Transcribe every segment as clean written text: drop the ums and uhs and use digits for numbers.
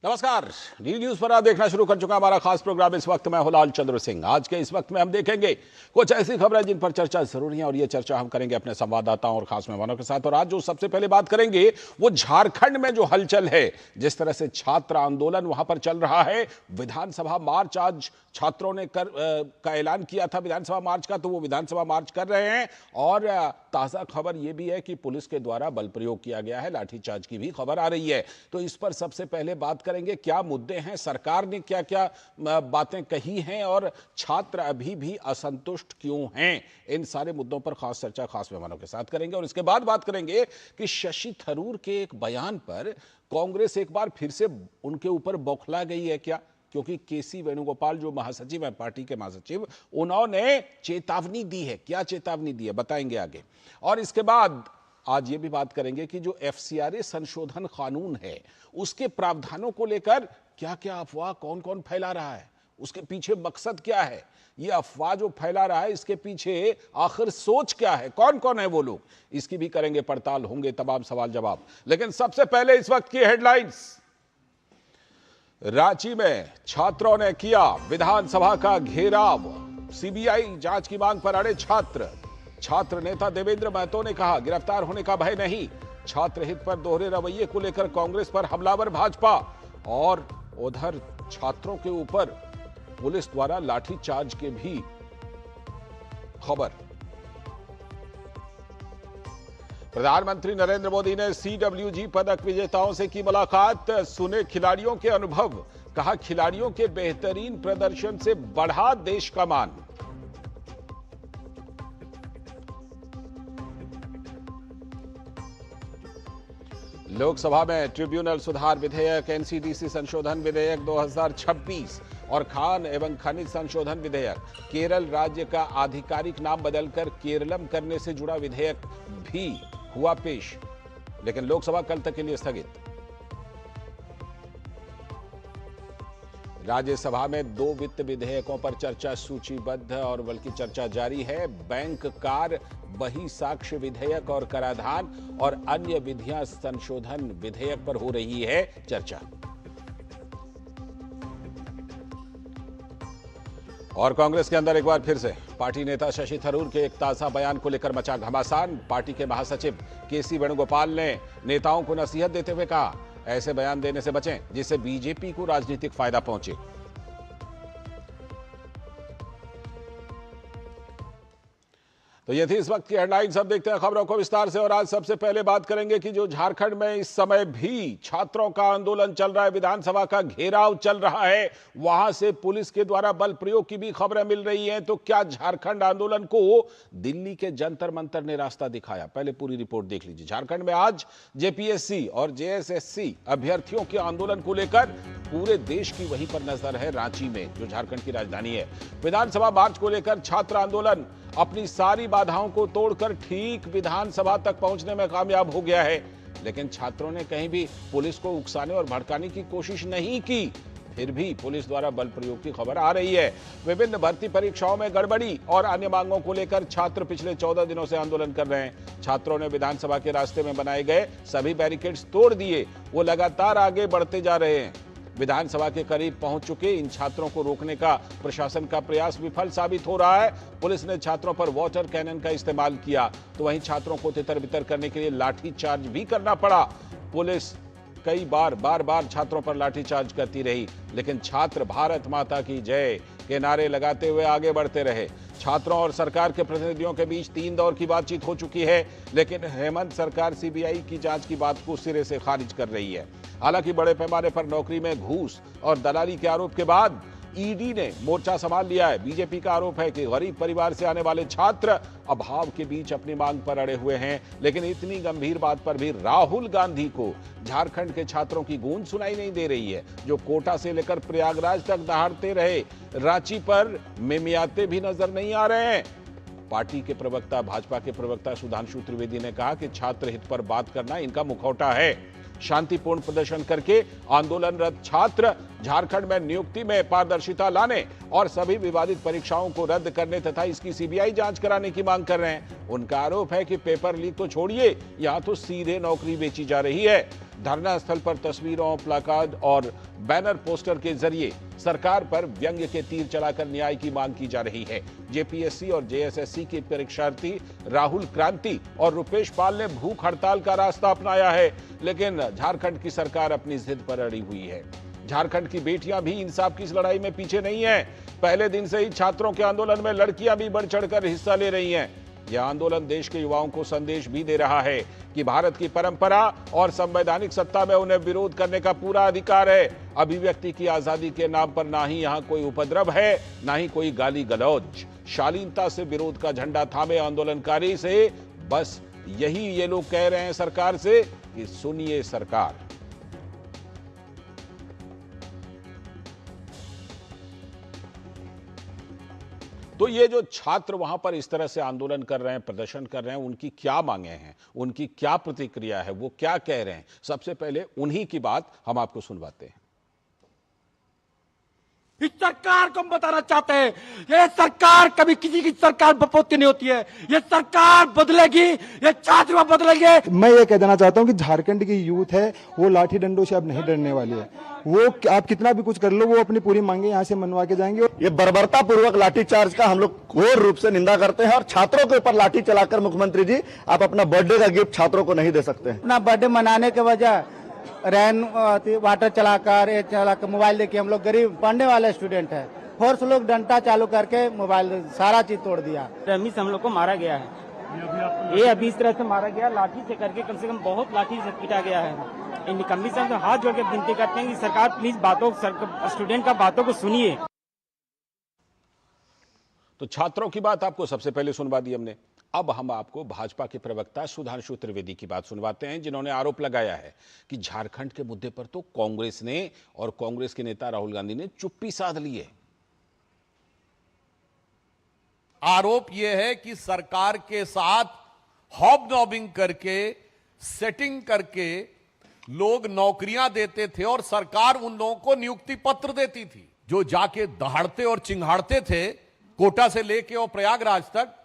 नमस्कार, D news पर आप देखना शुरू कर चुका हमारा खास प्रोग्राम। इस वक्त मैं हूं लाल चंद्र सिंह। आज के इस वक्त में हम देखेंगे कुछ ऐसी खबरें जिन पर चर्चा जरूरी है और ये चर्चा हम करेंगे अपने संवाददाताओं और खास मेहमानों के साथ। और आज जो सबसे पहले बात करेंगे वो झारखंड में जो हलचल है, जिस तरह से छात्र आंदोलन वहां पर चल रहा है। विधानसभा मार्च आज छात्रों ने का ऐलान किया था विधानसभा मार्च का, तो वो विधानसभा मार्च कर रहे हैं। और ताजा खबर यह भी है कि पुलिस के द्वारा बल प्रयोग किया गया है, लाठीचार्ज की भी खबर आ रही है। तो इस पर सबसे पहले बात करेंगे क्या मुद्दे हैं, सरकार ने क्या क्या बातें कही हैं और छात्र अभी भी असंतुष्ट क्यों हैं। इन सारे मुद्दों पर खास चर्चा खास मेहमानों के साथ करेंगे। और इसके बाद बात करेंगे कि शशि थरूर के एक बयान पर कांग्रेस एक बार फिर से उनके ऊपर बौखला गई है क्या, क्योंकि केसी वेणुगोपाल जो महासचिव है, पार्टी के महासचिव, उन्होंने चेतावनी दी है। क्या चेतावनी दी है बताएंगे आगे। और इसके बाद आज ये भी बात करेंगे कि जो एफसीआरए संशोधन कानून है उसके प्रावधानों को लेकर क्या क्या अफवाह कौन कौन फैला रहा है, उसके पीछे मकसद क्या है, ये अफवाह जो फैला रहा है इसके पीछे आखिर सोच क्या है, कौन कौन है वो लोग, इसकी भी करेंगे पड़ताल, होंगे तमाम सवाल जवाब। लेकिन सबसे पहले इस वक्त की हेडलाइंस। रांची में छात्रों ने किया विधानसभा का घेराव, सीबीआई जांच की मांग पर अड़े छात्र नेता देवेंद्र महतो ने कहा गिरफ्तार होने का भय नहीं। छात्र हित पर दोहरे रवैये को लेकर कांग्रेस पर हमलावर भाजपा। और उधर छात्रों के ऊपर पुलिस द्वारा लाठीचार्ज के भी खबर। प्रधानमंत्री नरेंद्र मोदी ने CWG पदक विजेताओं से की मुलाकात, सुने खिलाड़ियों के अनुभव, कहा खिलाड़ियों के बेहतरीन प्रदर्शन से बढ़ा देश का मान। लोकसभा में ट्रिब्यूनल सुधार विधेयक, NCDC संशोधन विधेयक 2026 और खान एवं खनिज संशोधन विधेयक, केरल राज्य का आधिकारिक नाम बदलकर केरलम करने से जुड़ा विधेयक भी हुआ पेश, लेकिन लोकसभा कल तक के लिए स्थगित। राज्यसभा में 2 वित्त विधेयकों पर चर्चा सूचीबद्ध और बल्कि चर्चा जारी है। बैंक कार बही साक्ष्य विधेयक और कराधान और अन्य विधियां संशोधन विधेयक पर हो रही है चर्चा। और कांग्रेस के अंदर एक बार फिर से पार्टी नेता शशि थरूर के एक ताजा बयान को लेकर मचा घमासान। पार्टी के महासचिव केसी वेणुगोपाल ने नेताओं को नसीहत देते हुए कहा ऐसे बयान देने से बचें जिससे बीजेपी को राजनीतिक फायदा पहुंचे। तो ये थी इस वक्त की हेडलाइंस। अब देखते हैं खबरों को विस्तार से। और आज सबसे पहले बात करेंगे कि जो झारखंड में इस समय भी छात्रों का आंदोलन चल रहा है, विधानसभा का घेराव चल रहा है, वहां से पुलिस के द्वारा बल प्रयोग की भी खबरें मिल रही हैं। तो क्या झारखंड आंदोलन को दिल्ली के जंतर मंतर ने रास्ता दिखाया? पहले पूरी रिपोर्ट देख लीजिए। झारखंड में आज जेपीएससी और जेएसएससी अभ्यर्थियों के आंदोलन को लेकर पूरे देश की वहीं पर नजर है, रांची में जो झारखंड की राजधानी है। विधानसभा मार्च को लेकर छात्र आंदोलन अपनी सारी बाधाओं को तोड़कर ठीक विधानसभा तक पहुंचने में कामयाब हो गया है, लेकिन छात्रों ने कहीं भी पुलिस को उकसाने और भड़काने की कोशिश नहीं की। फिर भी पुलिस द्वारा बल प्रयोग की खबर आ रही है। विभिन्न भर्ती परीक्षाओं में गड़बड़ी और अन्य मांगों को लेकर छात्र पिछले 14 दिनों से आंदोलन कर रहे हैं। छात्रों ने विधानसभा के रास्ते में बनाए गए सभी बैरिकेड्स तोड़ दिए। वो लगातार आगे बढ़ते जा रहे हैं। विधानसभा के करीब पहुंच चुके इन छात्रों को रोकने का प्रशासन का प्रयास विफल साबित हो रहा है। पुलिस ने छात्रों पर वाटर कैनन का इस्तेमाल किया, तो वहीं छात्रों को तितर बितर करने के लिए लाठीचार्ज भी करना पड़ा। पुलिस कई बार छात्रों पर लाठीचार्ज करती रही, लेकिन छात्र भारत माता की जय के नारे लगाते हुए आगे बढ़ते रहे। छात्रों और सरकार के प्रतिनिधियों के बीच 3 दौर की बातचीत हो चुकी है, लेकिन हेमंत सरकार सीबीआई की जांच की बात को सिरे से खारिज कर रही है। हालांकि बड़े पैमाने पर नौकरी में घूस और दलाली के आरोप के बाद ईडी ने मोर्चा संभाल लिया है। बीजेपी का आरोप है कि गरीब परिवार से आने वाले छात्र अभाव के बीच अपनी मांग पर अड़े हुए हैं, लेकिन इतनी गंभीर बात पर भी राहुल गांधी को झारखंड के छात्रों की गूंज सुनाई नहीं दे रही है, जो कोटा से लेकर प्रयागराज तक दहाड़ते रहे। रांची पर मिमियाते भी नजर नहीं आ रहे हैं। पार्टी के प्रवक्ता, भाजपा के प्रवक्ता सुधांशु त्रिवेदी ने कहा कि छात्र हित पर बात करना इनका मुखौटा है। शांतिपूर्ण प्रदर्शन करके आंदोलनरत छात्र झारखंड में नियुक्ति में पारदर्शिता लाने और सभी विवादित परीक्षाओं को रद्द करने तथा इसकी सीबीआई जांच कराने की मांग कर रहे हैं। उनका आरोप है कि पेपर लीक तो छोड़िए, यहां तो सीधे नौकरी बेची जा रही है। धरना स्थल पर तस्वीरों, प्लाकार्ड और बैनर पोस्टर के जरिए सरकार पर व्यंग्य के तीर चलाकर न्याय की मांग की जा रही है। जेपीएससी और जेएसएससी के परीक्षार्थी राहुल क्रांति और रुपेश पाल ने भूख हड़ताल का रास्ता अपनाया है, लेकिन झारखंड की सरकार अपनी जिद पर अड़ी हुई है। झारखंड की बेटियां भी इंसाफ की इस लड़ाई में पीछे नहीं है। पहले दिन से ही छात्रों के आंदोलन में लड़कियां भी बढ़ चढ़कर हिस्सा ले रही हैं। यह आंदोलन देश के युवाओं को संदेश भी दे रहा है कि भारत की परंपरा और संवैधानिक सत्ता में उन्हें विरोध करने का पूरा अधिकार है। अभिव्यक्ति की आजादी के नाम पर ना ही यहां कोई उपद्रव है, ना ही कोई गाली गलौज। शालीनता से विरोध का झंडा थामे आंदोलनकारी से बस यही ये लोग कह रहे हैं सरकार से कि सुनिए सरकार। तो ये जो छात्र वहां पर इस तरह से आंदोलन कर रहे हैं, प्रदर्शन कर रहे हैं, उनकी क्या मांगे हैं, उनकी क्या प्रतिक्रिया है, वो क्या कह रहे हैं, सबसे पहले उन्हीं की बात हम आपको सुनवाते हैं। इस सरकार को हम बताना चाहते हैं, ये सरकार कभी किसी की सरकार बपोती नहीं होती है। ये सरकार बदलेगी, ये छात्र बदलेंगे। मैं ये कह देना चाहता हूँ कि झारखंड की यूथ है वो लाठी डंडों से अब नहीं डरने वाली है। वो आप कितना भी कुछ कर लो, वो अपनी पूरी मांगे यहाँ से मनवा के जाएंगे। ये बर्बरता पूर्वक लाठीचार्ज का हम लोग घोर रूप से निंदा करते हैं और छात्रों के ऊपर लाठी चलाकर मुख्यमंत्री जी आप अपना बर्थडे का गिफ्ट छात्रों को नहीं दे सकते हैं। अपना बर्थडे मनाने के वजह रैन वाटर चलाकर मोबाइल देखिए। हम लोग गरीब पढ़ने वाले स्टूडेंट है, फोर्स लोग डंडा चालू करके मोबाइल सारा चीज तोड़ दिया। रमीज हम लोग को मारा गया है, ये अभी इस तरह से मारा गया, लाठी से करके कम से कम बहुत लाठी से पीटा गया है। इन निकम्मी से हम तो हाथ जोड़ के विनती करते हैं कि सरकार प्लीज स्टूडेंट का बातों को सुनिए। तो छात्रों की बात आपको सबसे पहले सुनवा दी हमने। अब हम आपको भाजपा के प्रवक्ता सुधांशु त्रिवेदी की बात सुनवाते हैं, जिन्होंने आरोप लगाया है कि झारखंड के मुद्दे पर तो कांग्रेस ने और कांग्रेस के नेता राहुल गांधी ने चुप्पी साध ली है। आरोप यह है कि सरकार के साथ हॉबनॉबिंग करके, सेटिंग करके लोग नौकरियां देते थे और सरकार उन लोगों को नियुक्ति पत्र देती थी। जो जाके दहाड़ते और चिंगाड़ते थे कोटा से लेके और प्रयागराज तक,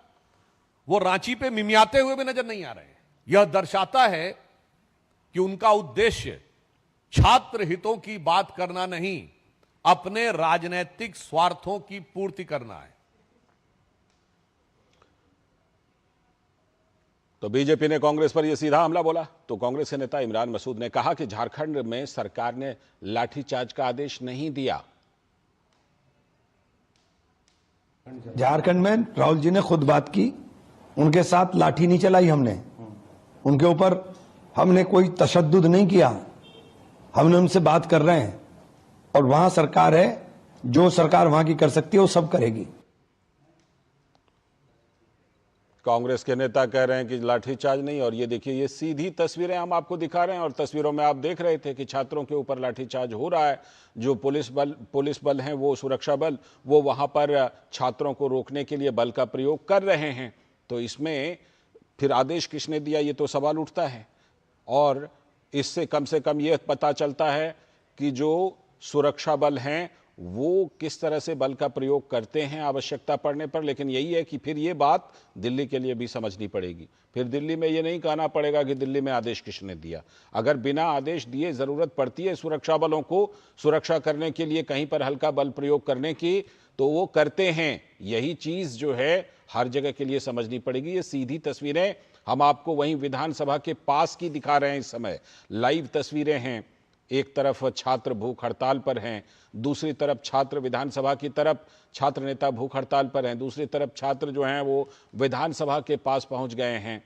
वो रांची पे मिमियाते हुए भी नजर नहीं आ रहे। यह दर्शाता है कि उनका उद्देश्य छात्र हितों की बात करना नहीं, अपने राजनीतिक स्वार्थों की पूर्ति करना है। तो बीजेपी ने कांग्रेस पर यह सीधा हमला बोला तो कांग्रेस के नेता इमरान मसूद ने कहा कि झारखंड में सरकार ने लाठीचार्ज का आदेश नहीं दिया। झारखंड में राहुल जी ने खुद बात की, उनके साथ लाठी नहीं चलाई हमने, उनके ऊपर हमने कोई तशद्दुद नहीं किया, हमने उनसे बात कर रहे हैं और वहां सरकार है, जो सरकार वहां की कर सकती है वो सब करेगी। कांग्रेस के नेता कह रहे हैं कि लाठीचार्ज नहीं, और ये देखिए ये सीधी तस्वीरें हम आपको दिखा रहे हैं और तस्वीरों में आप देख रहे थे कि छात्रों के ऊपर लाठीचार्ज हो रहा है। जो पुलिस बल हैं, वो सुरक्षा बल, वो वहां पर छात्रों को रोकने के लिए बल का प्रयोग कर रहे हैं। तो इसमें फिर आदेश किसने दिया, ये तो सवाल उठता है। और इससे कम से कम ये पता चलता है कि जो सुरक्षा बल हैं वो किस तरह से बल का प्रयोग करते हैं आवश्यकता पड़ने पर। लेकिन यही है कि फिर ये बात दिल्ली के लिए भी समझनी पड़ेगी। फिर दिल्ली में ये नहीं कहना पड़ेगा कि दिल्ली में आदेश किसने दिया। अगर बिना आदेश दिए जरूरत पड़ती है सुरक्षा बलों को सुरक्षा करने के लिए, कहीं पर हल्का बल प्रयोग करने की, तो वो करते हैं। यही चीज जो है हर जगह के लिए समझनी पड़ेगी। ये सीधी तस्वीरें हम आपको वहीं विधानसभा के पास की दिखा रहे हैं। इस समय लाइव तस्वीरें हैं। एक तरफ छात्र भूख हड़ताल पर हैं, दूसरी तरफ छात्र विधानसभा की तरफ छात्र नेता भूख हड़ताल पर हैं, दूसरी तरफ छात्र जो हैं वो विधानसभा के पास पहुंच गए हैं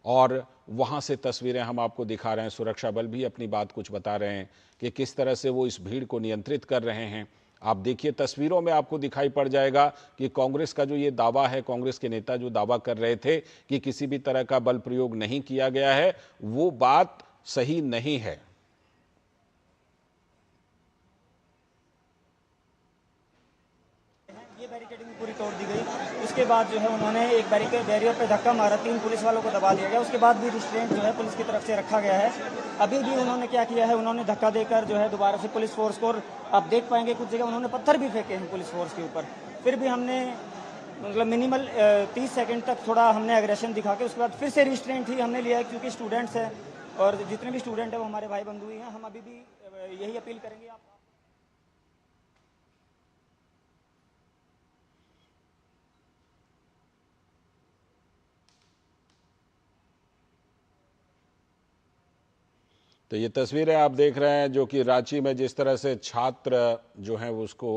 और वहां से तस्वीरें हम आपको दिखा रहे हैं। सुरक्षा बल भी अपनी बात कुछ बता रहे हैं कि किस तरह से वो इस भीड़ को नियंत्रित कर रहे हैं। आप देखिए तस्वीरों में आपको दिखाई पड़ जाएगा कि कांग्रेस का जो ये दावा है, कांग्रेस के नेता जो दावा कर रहे थे कि किसी भी तरह का बल प्रयोग नहीं किया गया है, वो बात सही नहीं है। ये बैरिकेडिंग पूरी तोड़ दी गई। उसके बाद जो है उन्होंने एक बैरियर पे धक्का मारा, 3 पुलिस वालों को दबा दिया गया। उसके बाद भी रिस्ट्रेंट जो है पुलिस की तरफ से रखा गया है। अभी भी उन्होंने क्या किया है, उन्होंने धक्का देकर जो है दोबारा से पुलिस फोर्स को, आप देख पाएंगे कुछ जगह उन्होंने पत्थर भी फेंके हैं पुलिस फोर्स के ऊपर। फिर भी हमने मतलब मिनिमल 30 सेकंड तक थोड़ा हमने एग्रेशन दिखा के उसके बाद फिर से रिस्ट्रेंट ही हमने लिया है, क्योंकि स्टूडेंट्स हैं और जितने भी स्टूडेंट हैं वो हमारे भाई बंधु ही हैं। हम अभी भी यही अपील करेंगे आप तो ये तस्वीरें आप देख रहे हैं जो कि रांची में जिस तरह से छात्र जो हैं उसको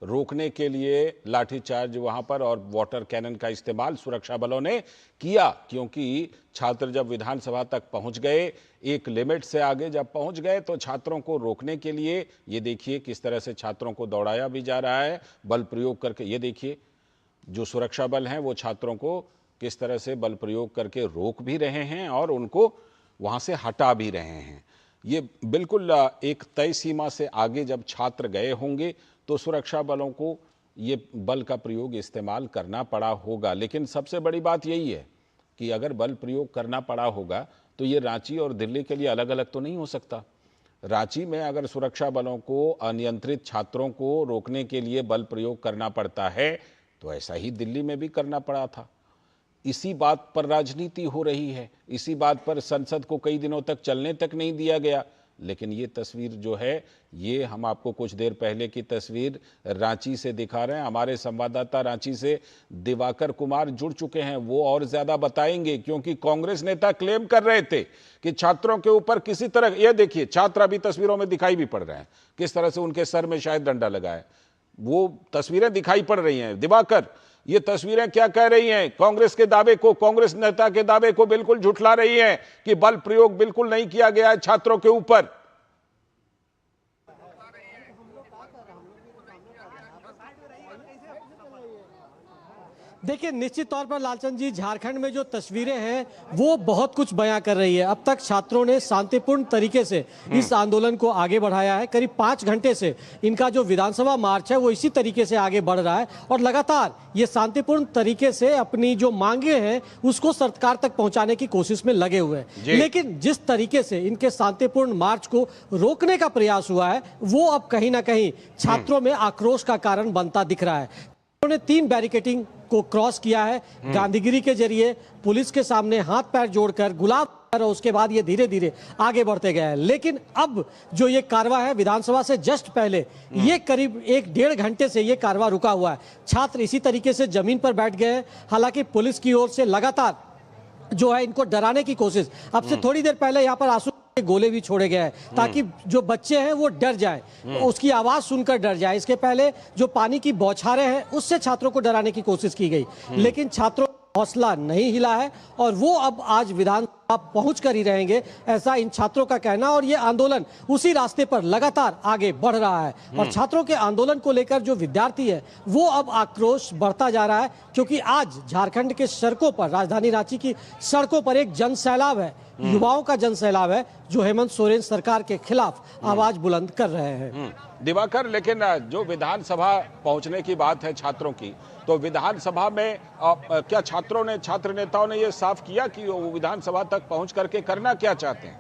रोकने के लिए लाठीचार्ज वहां पर और वाटर कैनन का इस्तेमाल सुरक्षा बलों ने किया, क्योंकि छात्र जब विधानसभा तक पहुंच गए, एक लिमिट से आगे जब पहुंच गए तो छात्रों को रोकने के लिए ये देखिए किस तरह से छात्रों को दौड़ाया भी जा रहा है बल प्रयोग करके। ये देखिए जो सुरक्षा बल हैं वो छात्रों को किस तरह से बल प्रयोग करके रोक भी रहे हैं और उनको वहां से हटा भी रहे हैं। ये बिल्कुल एक तय सीमा से आगे जब छात्र गए होंगे तो सुरक्षा बलों को ये बल का प्रयोग इस्तेमाल करना पड़ा होगा। लेकिन सबसे बड़ी बात यही है कि अगर बल प्रयोग करना पड़ा होगा तो ये रांची और दिल्ली के लिए अलग अलग तो नहीं हो सकता। रांची में अगर सुरक्षा बलों को अनियंत्रित छात्रों को रोकने के लिए बल प्रयोग करना पड़ता है तो ऐसा ही दिल्ली में भी करना पड़ा था। इसी बात पर राजनीति हो रही है, इसी बात पर संसद को कई दिनों तक चलने तक नहीं दिया गया। लेकिन ये तस्वीर जो है ये हम आपको कुछ देर पहले की तस्वीर रांची से दिखा रहे हैं। हमारे संवाददाता रांची से दिवाकर कुमार जुड़ चुके हैं, वो और ज्यादा बताएंगे, क्योंकि कांग्रेस नेता क्लेम कर रहे थे कि छात्रों के ऊपर किसी तरह, ये देखिए छात्र अभी तस्वीरों में दिखाई भी पड़ रहे हैं किस तरह से उनके सर में शायद डंडा लगा है, वो तस्वीरें दिखाई पड़ रही हैं। दिवाकर, ये तस्वीरें क्या कह रही हैं? कांग्रेस के दावे को, कांग्रेस नेता के दावे को बिल्कुल झुठला रही हैं कि बल प्रयोग बिल्कुल नहीं किया गया है छात्रों के ऊपर। देखिए, निश्चित तौर पर लालचंद जी, झारखंड में जो तस्वीरें हैं वो बहुत कुछ बयां कर रही है। अब तक छात्रों ने शांतिपूर्ण तरीके से इस आंदोलन को आगे बढ़ाया है। करीब 5 घंटे से इनका जो विधानसभा मार्च है वो इसी तरीके से आगे बढ़ रहा है और लगातार ये शांतिपूर्ण तरीके से अपनी जो मांगे हैं उसको सरकार तक पहुंचाने की कोशिश में लगे हुए हैं। लेकिन जिस तरीके से इनके शांतिपूर्ण मार्च को रोकने का प्रयास हुआ है वो अब कहीं ना कहीं छात्रों में आक्रोश का कारण बनता दिख रहा है। उन्होंने 3 बैरिकेडिंग को क्रॉस किया है, गांधीगिरी के जरिए पुलिस के सामने हाथ पैर जोड़कर गुलाब और उसके बाद ये धीरे धीरे आगे बढ़ते गए। लेकिन अब जो ये कारवा है विधानसभा से जस्ट पहले, ये करीब 1-1.5 घंटे से ये कारवा रुका हुआ है। छात्र इसी तरीके से जमीन पर बैठ गए हैं। हालांकि पुलिस की ओर से लगातार जो है इनको डराने की कोशिश, अब से थोड़ी देर पहले यहाँ पर आंसू के गोले भी छोड़े गए हैं ताकि जो बच्चे हैं वो डर जाएं, उसकी आवाज सुनकर डर जाए। इसके पहले जो पानी की बौछारें हैं उससे छात्रों को डराने की कोशिश की गई, लेकिन छात्रों हौसला नहीं हिला है और वो अब आज विधानसभा पहुंच कर ही रहेंगे, ऐसा इन छात्रों का कहना। और ये आंदोलन उसी रास्ते पर लगातार आगे बढ़ रहा है और छात्रों के आंदोलन को लेकर जो विद्यार्थी है वो अब आक्रोश बढ़ता जा रहा है, क्योंकि आज झारखंड के सड़कों पर, राजधानी रांची की सड़कों पर एक जन सैलाब है, युवाओं का जन सैलाब है जो हेमंत सोरेन सरकार के खिलाफ आवाज बुलंद कर रहे हैं। दिवाकर, लेकिन जो विधानसभा पहुंचने की बात है छात्रों की, तो विधानसभा में क्या छात्रों ने, छात्र नेताओं ने यह साफ किया कि वो विधानसभा तक पहुंच करके करना क्या चाहते हैं?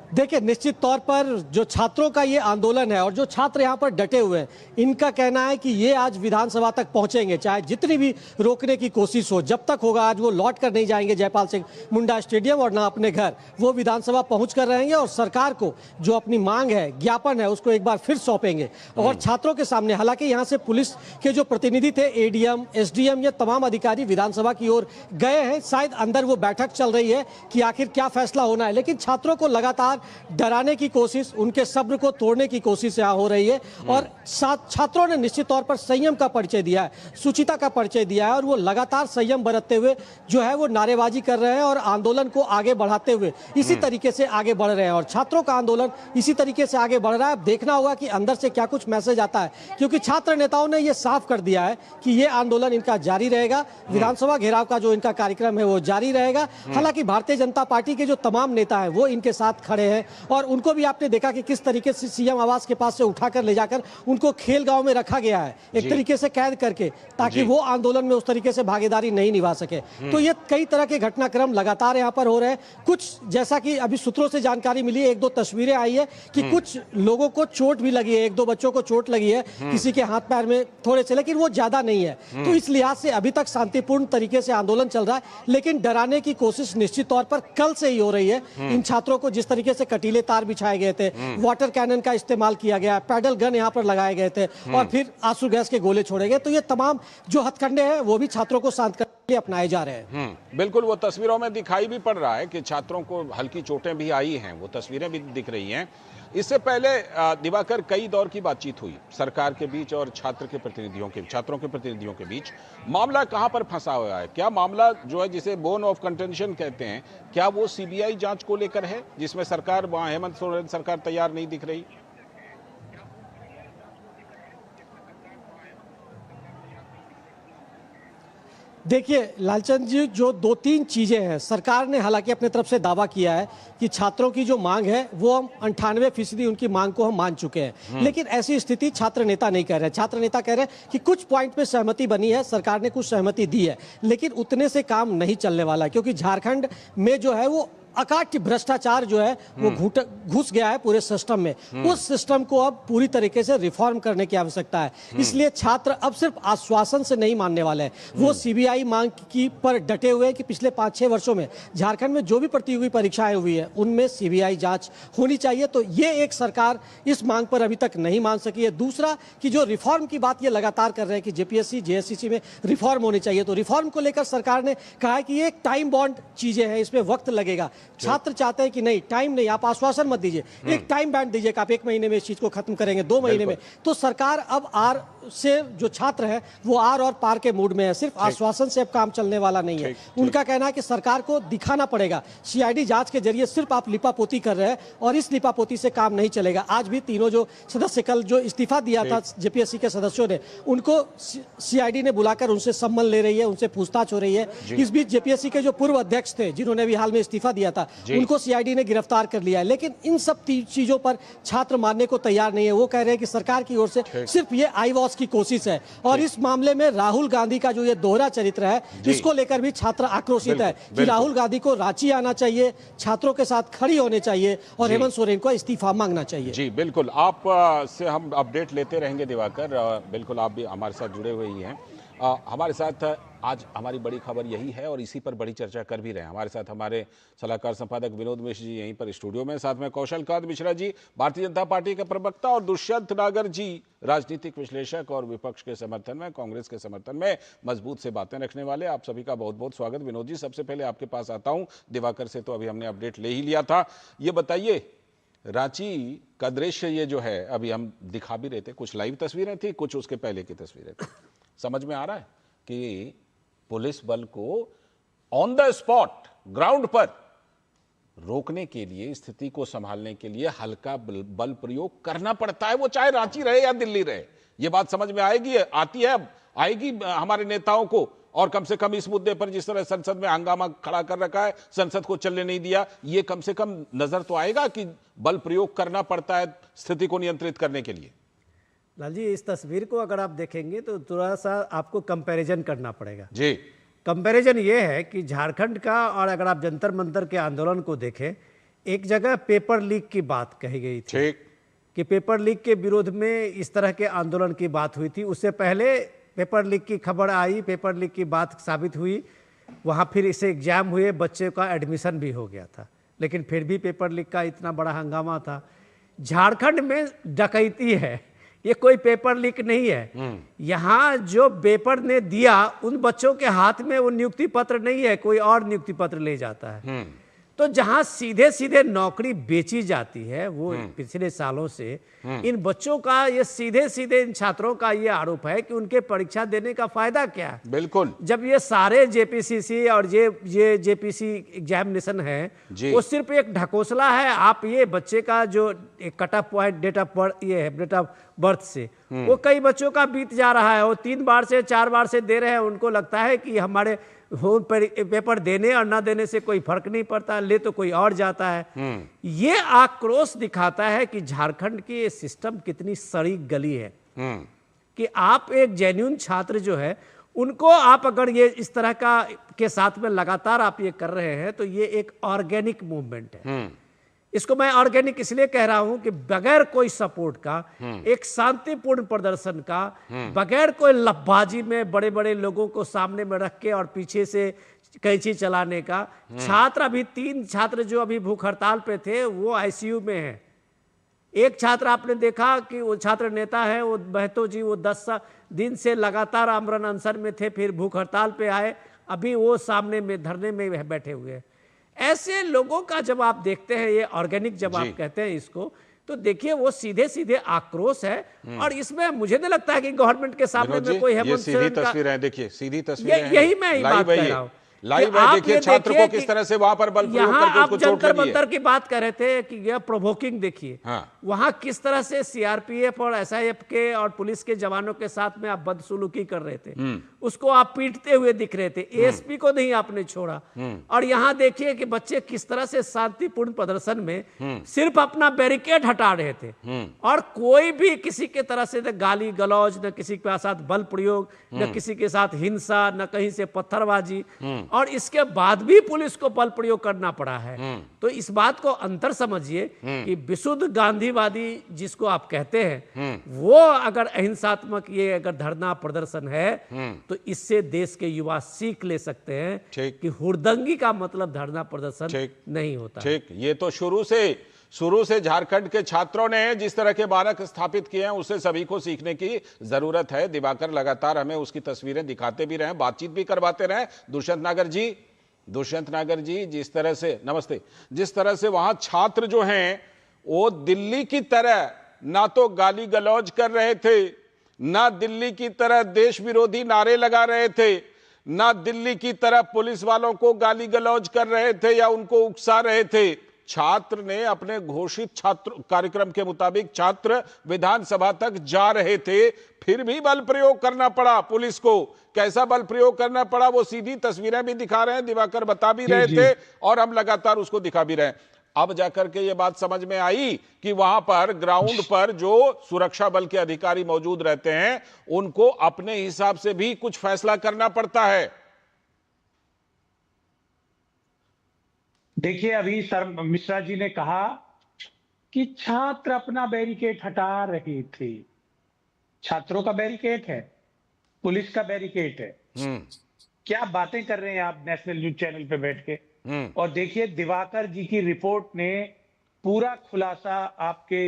देखिए, निश्चित तौर पर जो छात्रों का ये आंदोलन है और जो छात्र यहाँ पर डटे हुए हैं, इनका कहना है कि ये आज विधानसभा तक पहुंचेंगे, चाहे जितनी भी रोकने की कोशिश हो। जब तक होगा आज वो लौट कर नहीं जाएंगे जयपाल सिंह मुंडा स्टेडियम और ना अपने घर, वो विधानसभा पहुंच कर रहेंगे और सरकार को जो अपनी मांग है, ज्ञापन है, उसको एक बार फिर सौंपेंगे। और छात्रों के सामने, हालांकि यहाँ से पुलिस के जो प्रतिनिधि थे, एडीएम, एसडीएम, ये तमाम अधिकारी विधानसभा की ओर गए हैं। शायद अंदर वो बैठक चल रही है कि आखिर क्या फैसला होना है, लेकिन छात्रों को लगातार डराने की कोशिश, उनके सब्र को तोड़ने की कोशिश यहाँ हो रही है। और छात्रों ने निश्चित तौर पर संयम का परिचय दिया है, शुचिता का परिचय दिया है और वो लगातार संयम बरतते हुए जो है वो नारेबाजी कर रहे हैं और आंदोलन को आगे बढ़ाते हुए इसी तरीके से आगे बढ़ रहे हैं। और छात्रों का आंदोलन इसी तरीके से आगे बढ़ रहा है। अब देखना होगा कि अंदर से क्या कुछ मैसेज आता है, क्योंकि छात्र नेताओं ने यह साफ कर दिया है कि ये आंदोलन इनका जारी रहेगा, विधानसभा घेराव का जो इनका कार्यक्रम है वो जारी रहेगा। हालांकि भारतीय जनता पार्टी के जो तमाम नेता हैं वो इनके साथ खड़े हैं। हैं, और उनको भी आपने देखा कि किस तरीके से सीएम आवास के पास से उठाकर ले जाकर उनको खेल गांव में रखा गया है, एक तरीके से कैद करके, ताकि वो आंदोलन में उस तरीके से भागीदारी नहीं निभा सके। तो ये कई तरह के घटनाक्रम लगातार यहाँ पर हो रहे हैं। कुछ जैसा कि अभी सूत्रों से जानकारी मिली है, 1-2 तस्वीरें आई है कि कुछ लोगों को चोट भी लगी है, 1-2 बच्चों को चोट लगी है, किसी के हाथ पैर में थोड़े से, लेकिन वो ज्यादा नहीं है। तो इस लिहाज से अभी तक शांतिपूर्ण तरीके से आंदोलन चल रहा है, लेकिन डराने की कोशिश निश्चित तौर पर कल से ही हो रही है। इन छात्रों को जिस तरीके से कटीले तार बिछाए गए थे, वाटर कैनन का इस्तेमाल किया गया, पैडल गन यहाँ पर लगाए गए थे, और फिर आंसू गैस के गोले छोड़े गए। तो ये तमाम जो हथकंडे हैं वो भी छात्रों को शांत करने के लिए अपनाए जा रहे हैं। बिल्कुल, वो तस्वीरों में दिखाई भी पड़ रहा है कि छात्रों को हल्की चोटें भी आई हैं, वो तस्वीरें भी दिख रही हैं। इससे पहले दिवाकर, कई दौर की बातचीत हुई सरकार के बीच और छात्रों के प्रतिनिधियों के बीच। मामला कहां पर फंसा हुआ है? क्या मामला जो है, जिसे बोन ऑफ कंटेंशन कहते हैं, क्या वो सीबीआई जांच को लेकर है, जिसमें सरकार, वहां हेमंत सोरेन सरकार तैयार नहीं दिख रही? देखिए लालचंद जी, जो 2-3 चीजें हैं, सरकार ने हालांकि अपने तरफ से दावा किया है कि छात्रों की जो मांग है वो हम 98% उनकी मांग को हम मान चुके हैं, लेकिन ऐसी स्थिति छात्र नेता नहीं कह रहे। छात्र नेता कह रहे हैं कि कुछ पॉइंट पे सहमति बनी है, सरकार ने कुछ सहमति दी है, लेकिन उतने से काम नहीं चलने वाला है, क्योंकि झारखंड में जो है वो अकाट्य भ्रष्टाचार जो है वो घुस गया है पूरे सिस्टम में। उस सिस्टम को अब पूरी तरीके से रिफॉर्म करने की आवश्यकता है। इसलिए छात्र अब सिर्फ आश्वासन से नहीं मानने वाले हैं, वो सीबीआई मांग की पर डटे हुए हैं कि पिछले 5-6 वर्षों में झारखंड में जो भी प्रतियोगी परीक्षाएं हुई है उनमें सीबीआई जांच होनी चाहिए। तो ये एक सरकार इस मांग पर अभी तक नहीं मान सकी है। दूसरा कि जो रिफॉर्म की बात ये लगातार कर रहे हैं कि जेपीएससी जेएससीसी में रिफॉर्म होनी चाहिए, तो रिफॉर्म को लेकर सरकार ने कहा है कि ये एक टाइम बॉन्ड चीजें हैं, इसमें वक्त लगेगा। छात्र चाहते हैं कि नहीं, टाइम नहीं, आप आश्वासन मत दीजिए, एक टाइम बैंड दीजिए कि आप 1 महीने में इस चीज को खत्म करेंगे, 2 महीने में। तो सरकार अब आर से जो छात्र है वो आर और पार के मूड में है, सिर्फ आश्वासन से अब काम चलने वाला नहीं है। उनका कहना है कि सरकार को दिखाना पड़ेगा, सीआईडी जांच के जरिए सिर्फ आप लिपापोती कर रहे हैं और इस लिपापोती से काम नहीं चलेगा। आज भी तीनों जो सदस्य कल जो इस्तीफा दिया था जेपीएससी के सदस्यों ने, उनको सीआईडी ने बुलाकर उनसे सम्मन ले रही है, उनसे पूछताछ हो रही है। इस बीच जेपीएससी के जो पूर्व अध्यक्ष थे, जिन्होंने भी हाल में इस्तीफा दिया था, उनको सीआईडी ने गिरफ्तार कर लिया है। लेकिन इन सब चीजों पर छात्र मानने को तैयार नहीं है। वो कह रहे हैं कि सरकार की ओर से सिर्फ ये आई वॉश की कोशिश है, और इस मामले में राहुल गांधी का जो ये दोहरा चरित्र है, इसको लेकर भी छात्र आक्रोशित है कि राहुल गांधी को रांची आना चाहिए, छात्रों के साथ खड़ी होने चाहिए और हेमंत सोरेन को इस्तीफा मांगना चाहिए। जी बिल्कुल, आप से हम अपडेट लेते रहेंगे दिवाकर। बिल्कुल, आप भी हमारे साथ जुड़े हुए ही हैं। हमारे साथ आज हमारी बड़ी खबर यही है और इसी पर बड़ी चर्चा कर भी रहे हैं। हमारे साथ हमारे सलाहकार संपादक विनोद मिश्र जी यहीं पर स्टूडियो में, साथ में कौशल कांत मिश्रा जी भारतीय जनता पार्टी के प्रवक्ता, और दुष्यंत नागर जी राजनीतिक विश्लेषक और विपक्ष के समर्थन में, कांग्रेस के समर्थन में मजबूत से बातें रखने वाले। आप सभी का बहुत बहुत स्वागत। विनोद जी, सबसे पहले आपके पास आता हूं। दिवाकर से तो अभी हमने अपडेट ले ही लिया था। ये बताइए, रांची का दृश्य ये जो है अभी हम दिखा भी रहे थे, कुछ लाइव तस्वीरें थी, कुछ उसके पहले की तस्वीरें थी। समझ में आ रहा है कि पुलिस बल को ऑन द स्पॉट, ग्राउंड पर रोकने के लिए, स्थिति को संभालने के लिए हल्का बल प्रयोग करना पड़ता है, वो चाहे रांची रहे या दिल्ली रहे। ये बात समझ में आएगी हमारे नेताओं को। और कम से कम इस मुद्दे पर जिस तरह संसद में हंगामा खड़ा कर रखा है, संसद को चलने नहीं दिया, ये कम से कम नजर तो आएगा कि बल प्रयोग करना पड़ता है स्थिति को नियंत्रित करने के लिए। लाल जी, इस तस्वीर को अगर आप देखेंगे तो थोड़ा सा आपको कंपैरिजन करना पड़ेगा। जी, कंपैरिजन ये है कि झारखंड का, और अगर आप जंतर मंतर के आंदोलन को देखें, एक जगह पेपर लीक की बात कही गई थी, ठीक, कि पेपर लीक के विरोध में इस तरह के आंदोलन की बात हुई थी। उससे पहले पेपर लीक की खबर आई, पेपर लीक की बात साबित हुई, वहाँ फिर इसे एग्जाम हुए, बच्चे का एडमिशन भी हो गया था, लेकिन फिर भी पेपर लीक का इतना बड़ा हंगामा था। झारखंड में डकैती है, ये कोई पेपर लीक नहीं है। यहाँ जो पेपर ने दिया, उन बच्चों के हाथ में वो नियुक्ति पत्र नहीं है, कोई और नियुक्ति पत्र ले जाता है। तो जहाँ सीधे सीधे नौकरी बेची जाती है, वो पिछले सालों से इन बच्चों का, ये सीधे सीधे इन छात्रों का ये आरोप है कि उनके परीक्षा देने का फायदा क्या है। बिल्कुल, जब ये सारे जेपीसीसी और ये जेपीसी एग्जामिनेशन है, वो सिर्फ एक ढकोसला है। आप ये बच्चे का जो एक cut off point, date of birth से, वो कई बच्चों का बीत जा रहा है, वो 3 बार से 4 बार से दे रहे हैं, उनको लगता है कि हमारे होम पेपर देने और ना देने से कोई फर्क नहीं पड़ता, ले तो कोई और जाता है। ये आक्रोश दिखाता है कि झारखंड की ये सिस्टम कितनी सड़ी गली है, कि आप एक जेन्युइन छात्र जो है उनको आप अगर ये इस तरह का के साथ में लगातार आप ये कर रहे हैं तो ये एक ऑर्गेनिक मूवमेंट है। इसको मैं ऑर्गेनिक इसलिए कह रहा हूं कि बगैर कोई सपोर्ट का, एक शांतिपूर्ण प्रदर्शन का, बगैर कोई लफबाजी में बड़े बड़े लोगों को सामने में रख के और पीछे से कैंची चलाने का, छात्र अभी 3 छात्र जो अभी भूख हड़ताल पे थे वो आईसीयू में है। एक छात्र आपने देखा कि वो छात्र नेता है, वो महतो जी, वो 10 दिन से लगातार आमरण अनशन में थे, फिर भूख हड़ताल पे आए, अभी वो सामने में धरने में बैठे हुए हैं। ऐसे लोगों का जब आप देखते हैं, ये ऑर्गेनिक जब आप कहते हैं इसको, तो देखिए वो सीधे सीधे आक्रोश है। और इसमें मुझे नहीं लगता है कि गवर्नमेंट के सामने में कोई हेमंत सोरेन का, तस्वीरें हैं, देखिए सीधी तस्वीरें, यही मैं बात कह रहा हूं। लाइव में देखिए छात्र को किस तरह से वहां पर बल प्रयोग करके उसको चोट लगी है। जंतर की बात कर रहे थे कि यह प्रोवोकिंग, देखिए वहां किस तरह से सीआरपीएफ और एसआईएफ के और पुलिस के जवानों के साथ में आप बदसलूकी कर रहे थे, उसको आप पीटते हुए दिख रहे थे, एएसपी को नहीं आपने छोड़ा। और यहां देखिए कि बच्चे किस तरह से शांतिपूर्ण प्रदर्शन में सिर्फ अपना बैरिकेड हटा रहे थे, और कोई भी किसी के तरह से गाली गलौज, न किसी के साथ बल प्रयोग, न किसी के साथ हिंसा, न कहीं से पत्थरबाजी, और इसके बाद भी पुलिस को बल प्रयोग करना पड़ा है। तो इस बात को अंतर समझिए कि विशुद्ध गांधीवादी जिसको आप कहते हैं, वो अगर अहिंसात्मक ये अगर धरना प्रदर्शन है तो इससे देश के युवा सीख ले सकते हैं कि हुड़दंगी का मतलब धरना प्रदर्शन नहीं होता। ठीक, ये तो शुरू से झारखंड के छात्रों ने जिस तरह के मानक स्थापित किए हैं उससे सभी को सीखने की जरूरत है। दिवाकर लगातार हमें उसकी तस्वीरें दिखाते भी रहे, बातचीत भी करवाते रहे। दुष्यंत नागर जी, जिस तरह से, नमस्ते, जिस तरह से वहां छात्र जो हैं वो दिल्ली की तरह ना तो गाली गलौज कर रहे थे, ना दिल्ली की तरह देश विरोधी नारे लगा रहे थे, ना दिल्ली की तरह पुलिस वालों को गाली गलौज कर रहे थे या उनको उकसा रहे थे। छात्र ने अपने घोषित छात्र कार्यक्रम के मुताबिक छात्र विधानसभा तक जा रहे थे, फिर भी बल प्रयोग करना पड़ा पुलिस को। कैसा बल प्रयोग करना पड़ा वो सीधी तस्वीरें भी दिखा रहे हैं, दिवाकर बता भी रहे थे और हम लगातार उसको दिखा भी रहे हैं। अब जाकर के ये बात समझ में आई कि वहां पर ग्राउंड पर जो सुरक्षा बल के अधिकारी मौजूद रहते हैं उनको अपने हिसाब से भी कुछ फैसला करना पड़ता है। देखिए, अभी सर मिश्रा जी ने कहा कि छात्र अपना बैरिकेड हटा रहे थे। छात्रों का बैरिकेड है, पुलिस का बैरिकेड है। क्या बातें कर रहे हैं आप नेशनल न्यूज चैनल पे बैठ के। और देखिए, दिवाकर जी की रिपोर्ट ने पूरा खुलासा आपके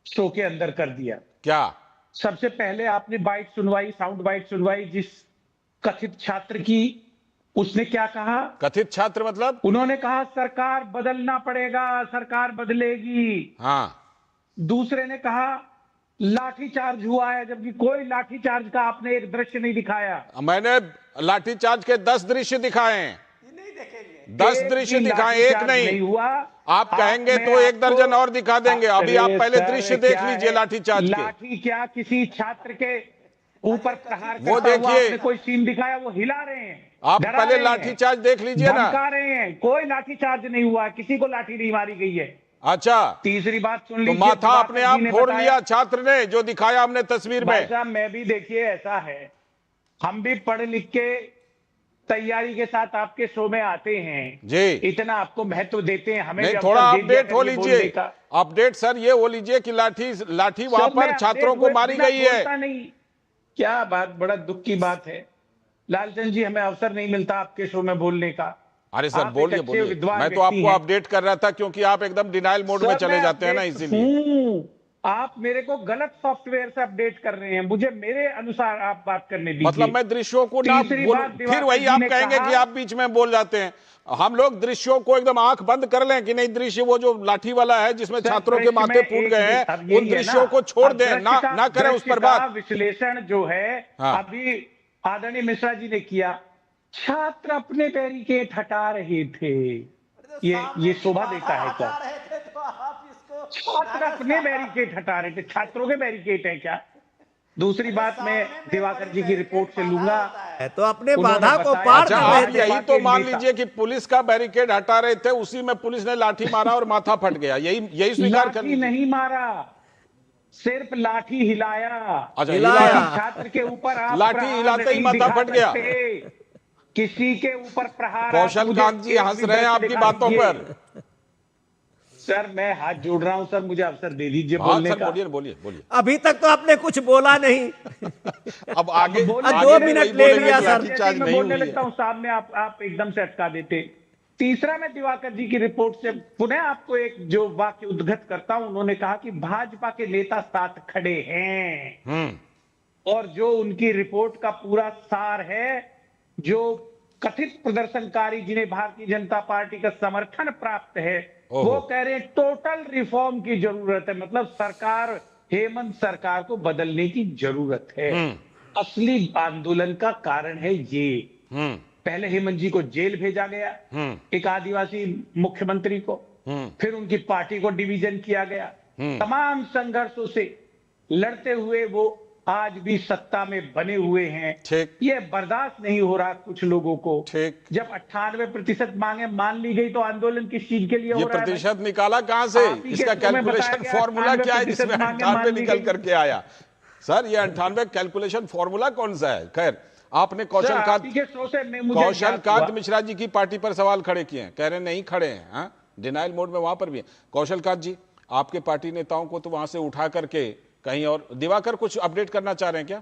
शो के अंदर कर दिया। क्या? सबसे पहले आपने साउंड बाइट सुनवाई जिस कथित छात्र की। उसने क्या कहा? कथित छात्र मतलब? उन्होंने कहा सरकार बदलना पड़ेगा, सरकार बदलेगी। हाँ। दूसरे ने कहा लाठीचार्ज हुआ है, जबकि कोई लाठीचार्ज का आपने एक दृश्य नहीं दिखाया। मैंने लाठीचार्ज के 10 दृश्य दिखाए हैं, 10 दृश्य दिखाए, एक नहीं हुआ। आप कहेंगे तो 1 दर्जन और दिखा देंगे। अभी आप पहले दृश्य देख लीजिए लाठीचार्ज के। लाठी क्या किसी छात्र के ऊपर प्रहार वो देखिए, कोई सीन दिखाया, वो हिला रहे हैं। आप पहले लाठीचार्ज देख लीजिए ना। धमका रहे हैं, कोई लाठीचार्ज नहीं हुआ, किसी को लाठी नहीं मारी गई है। अच्छा, तीसरी बात सुन लीजिए, तो माथा अपने आप फोड़ लिया छात्र ने, जो दिखाया हमने तस्वीर में। साहब, मैं भी देखिए ऐसा है, हम भी पढ़ लिख के तैयारी के साथ आपके शो में आते हैं जी, इतना आपको महत्व देते हैं। हमें थोड़ा अपडेट हो लीजिए। अपडेट सर ये हो लीजिए कि लाठी वहां पर छात्रों को मारी गई है। नहीं, क्या बात, बड़ा दुख की बात है लालचंद जी, हमें अवसर नहीं मिलता आपके शो में बोलने का। अरे सर बोलिए, मैं तो आपको अपडेट कर रहा था क्योंकि आप एकदम डिनाइल मोड में चले जाते हैं ना, इसीलिए। आप मेरे को गलत सॉफ्टवेयर से अपडेट कर रहे हैं, मुझे मेरे अनुसार आप बात करने दीजिए। मतलब मैं दृश्यों को ना फिर वही आप कहेंगे कि आप बीच में बोल जाते हैं। हम लोग दृश्यों को एकदम आंख बंद कर लें कि नहीं, दृश्य वो जो लाठी वाला है जिसमें छात्रों के माथे फूट गए हैं, उन दृश्यों को छोड़ दें, ना करें उस पर बात। विश्लेषण जो है अभी आदरणीय मिश्रा जी ने किया, छात्र अपने बैरिकेड हटा रहे थे, ये शोभा देता है क्या? छात्र अपने बैरिकेड हटा रहे थे, छात्रों के बैरिकेड है क्या? दूसरी बात मैं दिवाकर जी की रिपोर्ट से लूंगा, तो अपने उन्होंने बाधा को बताया- पार अच्छा, कर आप रहे थे। यही तो मान लीजिए कि पुलिस का बैरिकेड हटा रहे थे, उसी में पुलिस ने लाठी मारा और माथा फट गया, यही स्वीकार कर लाठी लीजिए। नहीं मारा, सिर्फ लाठी हिलाया। अच्छा, हिलाया। छात्र के ऊपर आप लाठी प्रहार हिलाते ही नहीं माथा दिखा फट गया। सकते। किसी के ऊपर प्रहार कौशल आप मुझे कांत जी एक हंस भी रहे हैं दृश्य आपकी दिखा बातों दीजिए। पर। सर मैं हाथ जोड़ रहा हूं सर, मुझे अवसर दे दीजिए हाँ बोलने सर, का। बोलिए बोलिए बोलिए। अभी तक तो आपने कुछ बोला नहीं। अब आगे बोलिए, अब 2 आगे मिनट वही ले बोलेंगे लिया कि सर। लाठीचार्ज मैं नहीं बोलने हुई है। लगता हूं सामने आप एकदम से अटका देते। तीसरा मैं दिवाकर जी की रिपोर्ट से पुनः आपको एक जो वाक्य उद्धृत करता हूं, उन्होंने कहा कि भाजपा के नेता साथ खड़े हैं, और जो उनकी रिपोर्ट का पूरा सार है, जो कथित प्रदर्शनकारी जिन्हें भारतीय जनता पार्टी का समर्थन प्राप्त है, वो कह रहे हैं टोटल रिफॉर्म की जरूरत है, मतलब सरकार, हेमंत सरकार को बदलने की जरूरत है। असली आंदोलन का कारण है ये, पहले हेमंत जी को जेल भेजा गया, एक आदिवासी मुख्यमंत्री को, फिर उनकी पार्टी को डिवीजन किया गया, तमाम संघर्षों से लड़ते हुए वो आज भी सत्ता में बने हुए हैं। ये बर्दाश्त नहीं हो रहा कुछ लोगों को। जब 98% मांगे मान ली गई तो आंदोलन किस चीज के लिए हो रहा है? प्रतिशत निकाला कहां से? इसका कैलकुलेशन फॉर्मूला क्या है जिसमें 98 निकल करके आया? सर ये 98 कैलकुलेशन फॉर्मूला कौन सा है? खैर, आपने कौशल कांत मिश्रा जी की पार्टी पर सवाल खड़े किए हैं, कह रहे नहीं खड़े हैं, डिनाइल मोड में वहां पर भी है। कौशल कांत जी, आपके पार्टी नेताओं को तो वहां से उठा करके कहीं और, दिवाकर कुछ अपडेट करना चाह रहे हैं क्या?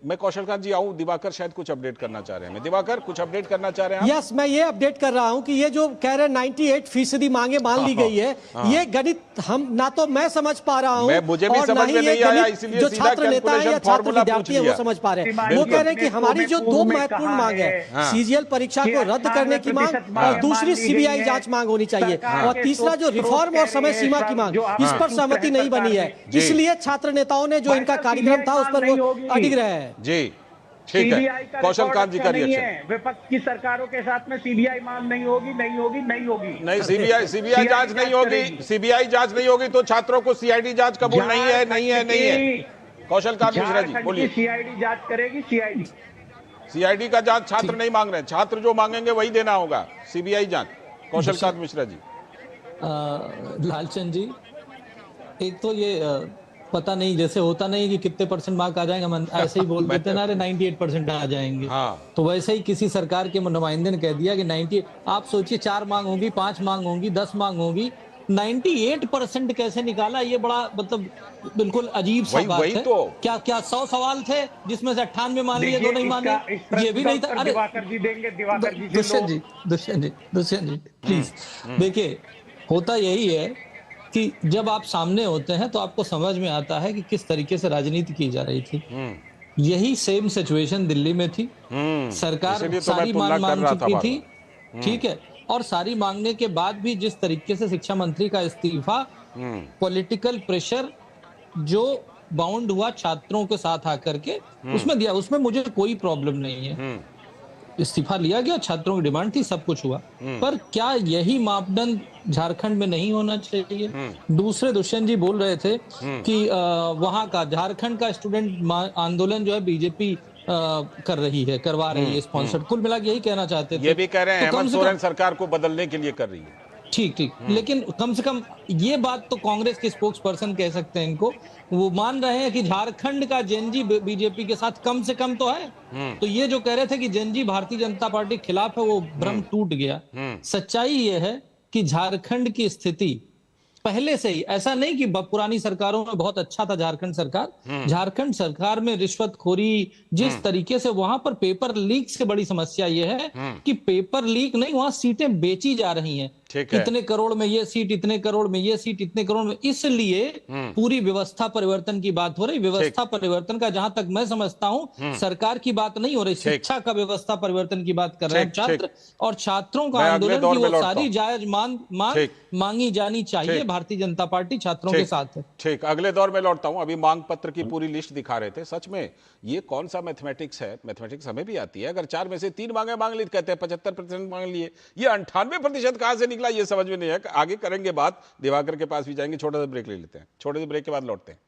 मैं कौशल कांत जी आऊं, दिवाकर शायद कुछ अपडेट करना चाह रहे हैं। दिवाकर कुछ अपडेट करना चाह रहे हैं? यस, मैं ये अपडेट कर रहा हूं कि ये जो कह रहे 98% मांगे मान ली गई है, ये गणित हम ना तो मैं समझ पा रहा हूं, मुझे भी समझ में नहीं आया, इसलिए जो सीधा छात्र नेता है या छात्र विद्यार्थी है वो समझ पा रहे हैं। वो कह रहे हैं कि हमारी जो 2 महत्वपूर्ण मांग है, सीजीएल परीक्षा को रद्द करने की मांग और दूसरी सीबीआई जांच मांग होनी चाहिए, और तीसरा जो रिफॉर्म और समय सीमा की मांग, इस पर सहमति नहीं बनी है, इसलिए छात्र नेताओं ने जो इनका कार्यक्रम था उस पर वो अडिग रहे हैं। जी ठीक है, कौशल कांत जी का रिएक्शन। विपक्ष की सरकारों के साथ में सीबीआई मांग नहीं होगी, नहीं होगी, नहीं होगी। नहीं, सीबीआई जांच नहीं होगी, सीबीआई जांच नहीं होगी तो छात्रों को सीआईडी जांच कबूल नहीं है, नहीं है, नहीं है। कौशल कांत मिश्रा जी बोलिए। सीआईडी जांच करेगी, सीआईडी का जांच छात्र नहीं मांग रहे हैं, छात्र जो मांगेंगे वही देना होगा, सीबीआई जांच। कौशल कांत मिश्रा जी। लालचंद जी, एक तो ये पता नहीं, जैसे होता नहीं कि कितने % मार्क आ जाएंगे, हम ऐसे ही बोल देते ना, 98% आ जाएंगे। हाँ। तो वैसे ही किसी सरकार के नुमाइंदे ने कह दिया कि 90, आप सोचिए 4 मांग होगी, 5 मांग होगी, 10 मांग होगी, 98% कैसे निकाला? ये बड़ा मतलब बिल्कुल अजीब सा बात है। तो क्या 100 सवाल थे जिसमें से 98 मान लिए, 2 नहीं माने? ये भी नहीं था। अरे दुष्यंत जी प्लीज देखिए, होता यही है कि जब आप सामने होते हैं तो आपको समझ में आता है कि किस तरीके से राजनीति की जा रही थी। यही सेम सिचुएशन दिल्ली में थी। सरकार सारी मांग चुकी थी, ठीक है, और सारी मांगने के बाद भी जिस तरीके से शिक्षा मंत्री का इस्तीफा, पॉलिटिकल प्रेशर जो बाउंड हुआ छात्रों के साथ आकर के, उसमें दिया, उसमें मुझे कोई प्रॉब्लम नहीं है। इस्तीफा लिया गया, छात्रों की डिमांड थी, सब कुछ हुआ, पर क्या यही मापदंड झारखंड में नहीं होना चाहिए? दूसरे दुष्यंत जी बोल रहे थे कि वहां का झारखंड का स्टूडेंट आंदोलन जो है बीजेपी कर रही है, करवा रही है स्पॉन्सर्ड, कुल मिला के यही कहना चाहते थे। ये भी कह रहे हैं हेमंत सोरेन सरकार को बदलने के लिए कर रही है। ठीक, लेकिन कम से कम ये बात तो कांग्रेस के स्पोक्स पर्सन कह सकते हैं इनको, वो मान रहे हैं कि झारखंड का जेनजी बीजेपी के साथ कम से कम तो है। तो ये जो कह रहे थे कि जेनजी भारतीय जनता पार्टी के खिलाफ है, वो भ्रम टूट गया। सच्चाई ये है कि झारखंड की स्थिति पहले से ही, ऐसा नहीं कि पुरानी सरकारों में बहुत अच्छा था झारखंड सरकार, झारखंड सरकार में रिश्वतखोरी जिस तरीके से, वहां पर पेपर लीक से बड़ी समस्या यह है कि पेपर लीक नहीं, वहां सीटें बेची जा रही हैं, इतने करोड़ में ये सीट, इतने करोड़ में ये सीट, इतने करोड़ में, इसलिए पूरी व्यवस्था परिवर्तन की बात हो रही। व्यवस्था परिवर्तन का जहां तक मैं समझता हूं, सरकार की बात नहीं हो रही, शिक्षा का व्यवस्था परिवर्तन की बात कर रहे हैं छात्र, और छात्रों का आंदोलन की वो सारी जायज मांगी जानी चाहिए। भारतीय जनता पार्टी छात्रों के साथ है। ठीक, अगले दौर में लौटता हूं। अभी मांग पत्र की पूरी लिस्ट दिखा रहे थे। सच में ये कौन सा मैथमेटिक्स है? मैथमेटिक्स हमें भी आती है। अगर 4 में से 3 मांगे मांग ली, कहते हैं 75% मांग लिए, ये 98% कहां से निकला ये समझ में नहीं है। आगे करेंगे बात, दिवाकर के पास भी जाएंगे, छोटा सा ब्रेक ले लेते हैं, छोटे से ब्रेक के बाद लौटते हैं।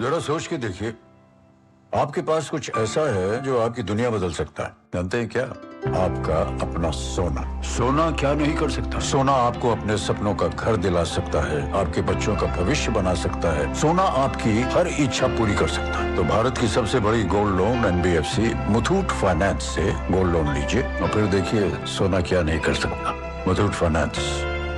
जरा सोच के देखिए, आपके पास कुछ ऐसा है जो आपकी दुनिया बदल सकता है। जानते हैं क्या? आपका अपना सोना। सोना क्या नहीं कर सकता? सोना आपको अपने सपनों का घर दिला सकता है, आपके बच्चों का भविष्य बना सकता है, सोना आपकी हर इच्छा पूरी कर सकता है। तो भारत की सबसे बड़ी gold loan NBFC Muthoot finance से गोल्ड लोन लीजिए और फिर देखिए सोना क्या नहीं कर सकता। मुथूट फाइनेंस,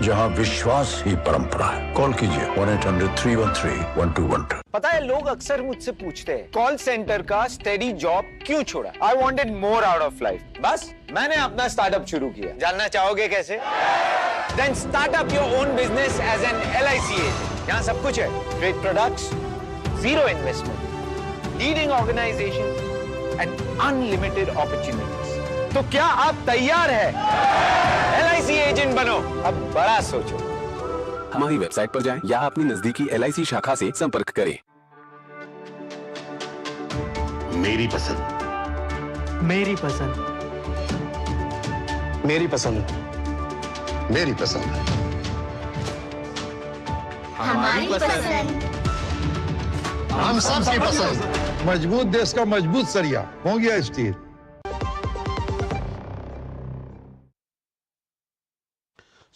जहां विश्वास ही परंपरा है। कॉल कीजिए 1-800-313-1212। पता है, लोग अक्सर मुझसे पूछते हैं कॉल सेंटर का स्टेडी जॉब क्यों छोड़ा। I wanted more out of life, बस मैंने अपना स्टार्टअप शुरू किया। जानना चाहोगे कैसे? Then start up your own business as an LIC agent. यहाँ सब कुछ है, great products, zero investment, leading organisation and unlimited opportunities. तो क्या आप तैयार है LIC एजेंट बनो? अब बड़ा सोचो। हमारी वेबसाइट पर जाएं या अपनी नजदीकी LIC शाखा से संपर्क करें। मेरी पसंद, मेरी पसंद, मेरी पसंद, मेरी पसंद, हमारी पसंद, हम सबकी पसंद। मजबूत देश का मजबूत सरिया हो गया स्टील।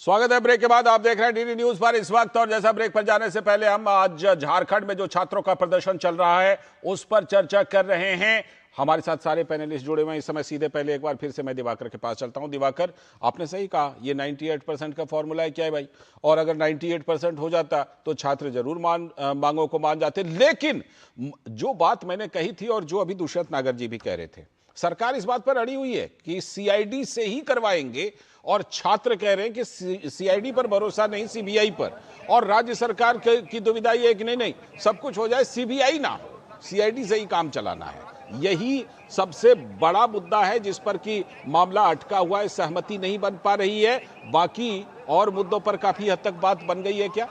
स्वागत है ब्रेक के बाद, आप देख रहे हैं DD न्यूज पर इस वक्त। और जैसा ब्रेक पर जाने से पहले हम आज झारखंड में जो छात्रों का प्रदर्शन चल रहा है उस पर चर्चा कर रहे हैं। हमारे साथ सारे पैनलिस्ट जुड़े हुए हैं इस समय। सीधे पहले एक बार फिर से मैं दिवाकर के पास चलता हूं। दिवाकर, आपने सही कहा, ये 98% का फॉर्मूला है क्या है भाई? और अगर 98% हो जाता तो छात्र जरूर मांगों को मान जाते। लेकिन जो बात मैंने कही थी और जो अभी दुष्यंत नागर जी भी कह रहे थे, सरकार इस बात पर अड़ी हुई है कि CID से ही करवाएंगे, और छात्र कह रहे हैं कि CID पर भरोसा नहीं, CBI पर। और राज्य सरकार की दुविधा ये है कि नहीं, सब कुछ हो जाए, CBI ना, CID से ही काम चलाना है। यही सबसे बड़ा मुद्दा है जिस पर कि मामला अटका हुआ है, सहमति नहीं बन पा रही है। बाकी और मुद्दों पर काफी हद तक बात बन गई है क्या?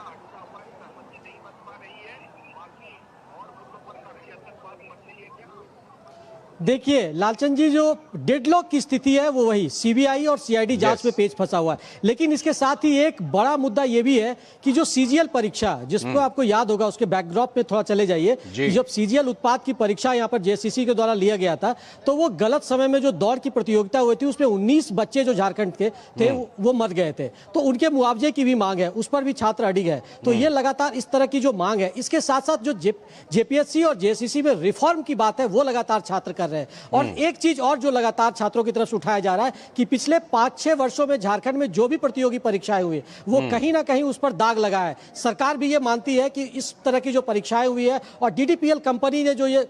देखिए लालचंद जी, जो डेडलॉक की स्थिति है वो वही CBI और CID जांच में पेच फंसा हुआ है। लेकिन इसके साथ ही एक बड़ा मुद्दा ये भी है कि जो CGL परीक्षा, जिसको आपको याद होगा, उसके बैकड्रॉप पे थोड़ा चले जाइए कि जब CGL उत्पाद की परीक्षा यहाँ पर JCC के द्वारा लिया गया था तो वो गलत समय में जो दौड़ की प्रतियोगिता हुई थी उसमें 19 बच्चे जो झारखंड के थे वो मर गए थे। तो उनके मुआवजे की भी मांग है, उस पर भी छात्र अड़ी गए। तो ये लगातार इस तरह की जो मांग है, इसके साथ साथ जो JPSC और JCC में रिफॉर्म की बात है वो लगातार छात्र कर रहे हैं। और एक चीज और जो लगातार छात्रों की तरफ से उठाया जा रहा है कि पिछले 5-6 वर्षों में झारखंड में जो भी प्रतियोगी परीक्षाएं हुई वो कहीं ना कहीं उस पर दाग लगा है। सरकार भी ये मानती है कि इस तरह की जो परीक्षाएं हुई है, और DDPL कंपनी ने जो ये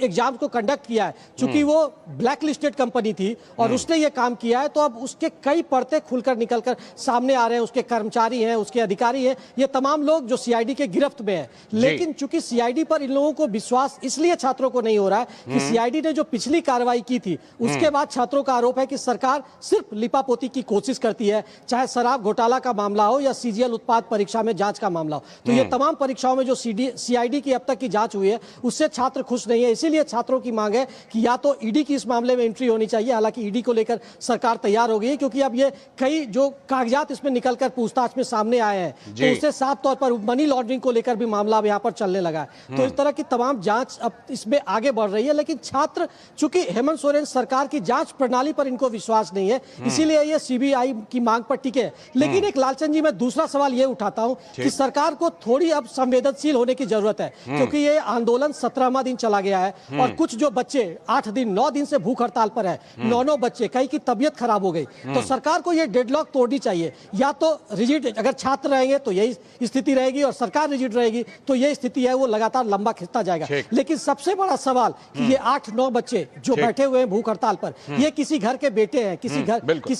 एग्जाम को कंडक्ट किया है, चूंकि वो ब्लैक लिस्टेड कंपनी थी और उसने ये काम किया है, तो अब उसके कई परतें खुलकर निकलकर सामने आ रहे हैं। उसके कर्मचारी हैं, उसके अधिकारी हैं, ये तमाम लोग जो CID के गिरफ्त में है। लेकिन चूंकि CID पर इन लोगों को विश्वास इसलिए छात्रों को नहीं हो रहा है कि CID ने जो पिछली कार्रवाई की थी उसके बाद छात्रों का आरोप है कि सरकार सिर्फ लिपापोती की कोशिश करती है, चाहे शराब घोटाला का मामला हो या CGL उत्पाद परीक्षा में जांच का मामला हो। तो ये तमाम परीक्षाओं में जो CID की अब तक की जांच हुई है उससे छात्र खुश नहीं है। इसीलिए छात्रों की मांग है कि या तो ED की इस मामले में एंट्री होनी चाहिए। हालांकि ED को लेकर सरकार तैयार हो गई है, क्योंकि अब ये कई जो कागजात इसमें निकलकर पूछताछ में सामने आए हैं तो उससे साफ तौर पर मनी लॉन्ड्रिंग को लेकर भी मामला अब यहाँ पर चलने लगा है। तो इस तरह की तमाम जांच अब इसमें आगे बढ़ रही है। लेकिन छात्र, चूंकि हेमंत सोरेन सरकार की जांच प्रणाली पर इनको विश्वास नहीं है, इसीलिए ये CBI की मांग पर टिके। लेकिन एक लालचंद जी, मैं दूसरा सवाल ये उठाता हूं कि सरकार को थोड़ी अब संवेदनशील होने की जरूरत है, क्योंकि ये आंदोलन 17वां दिन चला गया है और कुछ जो बच्चे 8 दिन 9 दिन से भूख हड़ताल पर है, 9 बच्चे, कई की तबीयत खराब हो गई। तो सरकार को ये डेडलॉक तोड़नी चाहिए। या तो रिजिड, अगर छात्र रहेंगे तो यही स्थिति रहेगी और सरकार रिजिड रहेगी तो यही स्थिति है वो लगातार लंबा खिंचता जाएगा। लेकिन सबसे बड़ा सवाल कि ये 8-9 बच्चे जो बैठे हुए हैं भूख हड़ताल पर, ये किसी घर के बेटे हैं, किसी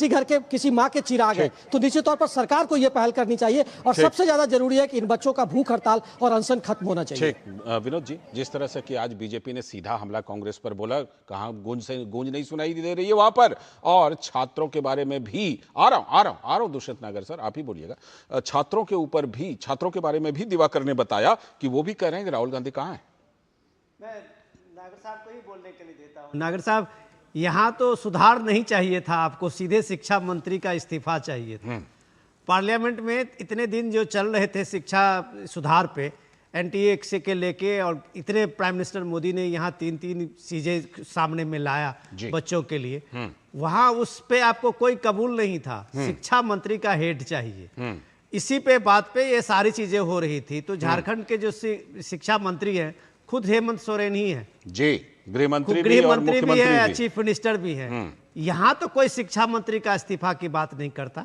घर के किसी माँ के चिराग है। तो निश्चित तौर पर सरकार को यह पहल करनी चाहिए और सबसे ज्यादा जरूरी है कि इन बच्चों का भूख हड़ताल और अनशन खत्म होना चाहिए। विनोद जी, जिस तरह से कि आज बीजेपी ने सीधा हमला कांग्रेस पर बोला, कहां गूंज नहीं सुनाई दे रही है वहां पर। और छात्रों के बारे में भी आ रहा हूं दुष्यंत नागर सर, आप ही बोलिएगा। छात्रों के ऊपर भी, छात्रों के बारे में भी दिवाकर ने बताया कि वो भी कह रहे हैं कि राहुल गांधी कहां है। मैं नागर साहब को ही बोलने के लिए देता हूं। नागर साहब, यहाँ तो सुधार नहीं चाहिए था, आपको सीधे शिक्षा मंत्री का इस्तीफा चाहिए था। पार्लियामेंट में इतने दिन जो चल रहे थे शिक्षा सुधार पे, एनटीए से के लेके, और इतने प्राइम मिनिस्टर मोदी ने यहाँ तीन चीजें सामने में लाया बच्चों के लिए, वहाँ उस पे आपको कोई कबूल नहीं था। शिक्षा मंत्री का हेड चाहिए। इसी पे बात पे ये सारी चीजें हो रही थी। तो झारखंड के जो शिक्षा मंत्री हैं खुद हेमंत सोरेन ही है जी, गृह मंत्री भी है, चीफ मिनिस्टर भी है। यहाँ तो कोई शिक्षा मंत्री का इस्तीफा की बात नहीं करता।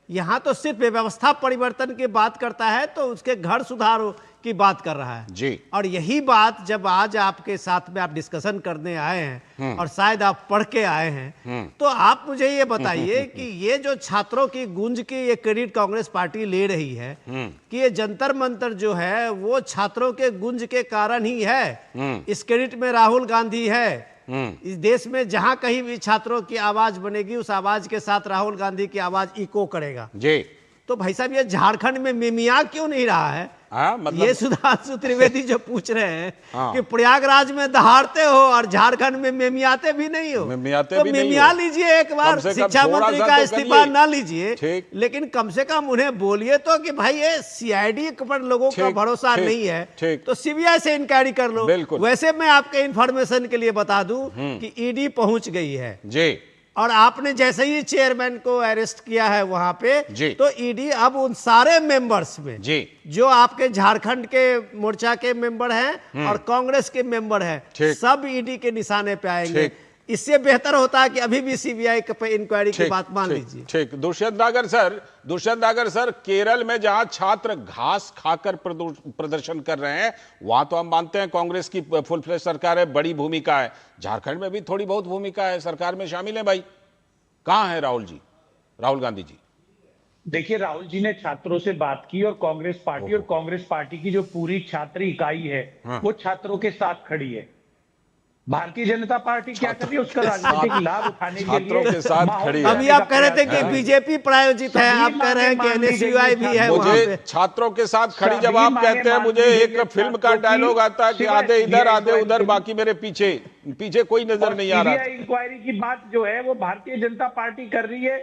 यहाँ तो सिर्फ व्यवस्था परिवर्तन की बात करता है, तो उसके घर सुधार की बात कर रहा है जी। और यही बात जब आज आपके साथ में आप डिस्कशन करने आए हैं और शायद आप पढ़ के आए हैं, तो आप मुझे ये बताइए कि ये जो छात्रों की गूंज की ये क्रेडिट कांग्रेस पार्टी ले रही है कि ये जंतर मंतर जो है वो छात्रों के गूंज के कारण ही है। इस क्रेडिट में राहुल गांधी है। इस देश में जहां कहीं भी छात्रों की आवाज बनेगी, उस आवाज के साथ राहुल गांधी की आवाज इको करेगा जी। तो भाई साहब, ये झारखंड में मिमिया क्यों नहीं रहा है? मतलब ये सुधांशु त्रिवेदी जो पूछ रहे हैं कि प्रयागराज में दहाड़ते हो और झारखंड में मेमियाते भी नहीं हो, तो मेमिया लीजिए एक बार। शिक्षा मंत्री का इस्तीफा ना लीजिए, लेकिन कम से कम उन्हें बोलिए तो कि भाई ये सीआईडी पर लोगों का भरोसा नहीं है तो सीबीआई से इंक्वायरी कर लो। वैसे मैं आपके इंफॉर्मेशन के लिए बता दूं कि ईडी पहुंच गई है जी, और आपने जैसे ही चेयरमैन को अरेस्ट किया है वहां पे, तो ईडी अब उन सारे मेंबर्स में जी, जो आपके झारखंड के मोर्चा के मेंबर हैं और कांग्रेस के मेंबर हैं, सब ईडी के निशाने पे आएंगे। इससे बेहतर होता है कि अभी भी सीबीआई पे इंक्वायरी की बात मान लीजिए। ठीक। दुष्यंत नागर सर, केरल में जहां छात्र घास खाकर प्रदर्शन कर रहे हैं, वहां तो हम मानते हैं कांग्रेस की फुल फ्लेज सरकार है, बड़ी भूमिका है। झारखंड में भी थोड़ी बहुत भूमिका है, सरकार में शामिल है भाई। कहां है राहुल गांधी जी? देखिए, राहुल जी ने छात्रों से बात की और कांग्रेस पार्टी की जो पूरी छात्र इकाई है वो छात्रों के साथ खड़ी है। भारतीय जनता पार्टी क्या कर रही है, उसका राजनीतिक लाभ उठाने के लिए के साथ खड़ी है। अभी आप कह रहे थे कि बीजेपी प्रायोजित है, आप कह रहे हैं कि एनएसयूआई भी है। मुझे छात्रों के साथ खड़ी जब आप कहते हैं, मुझे एक फिल्म का डायलॉग आता है कि आधे इधर आधे उधर, बाकी मेरे पीछे कोई नजर नहीं आ रहा। इंक्वायरी की बात जो है वो भारतीय जनता पार्टी कर रही है,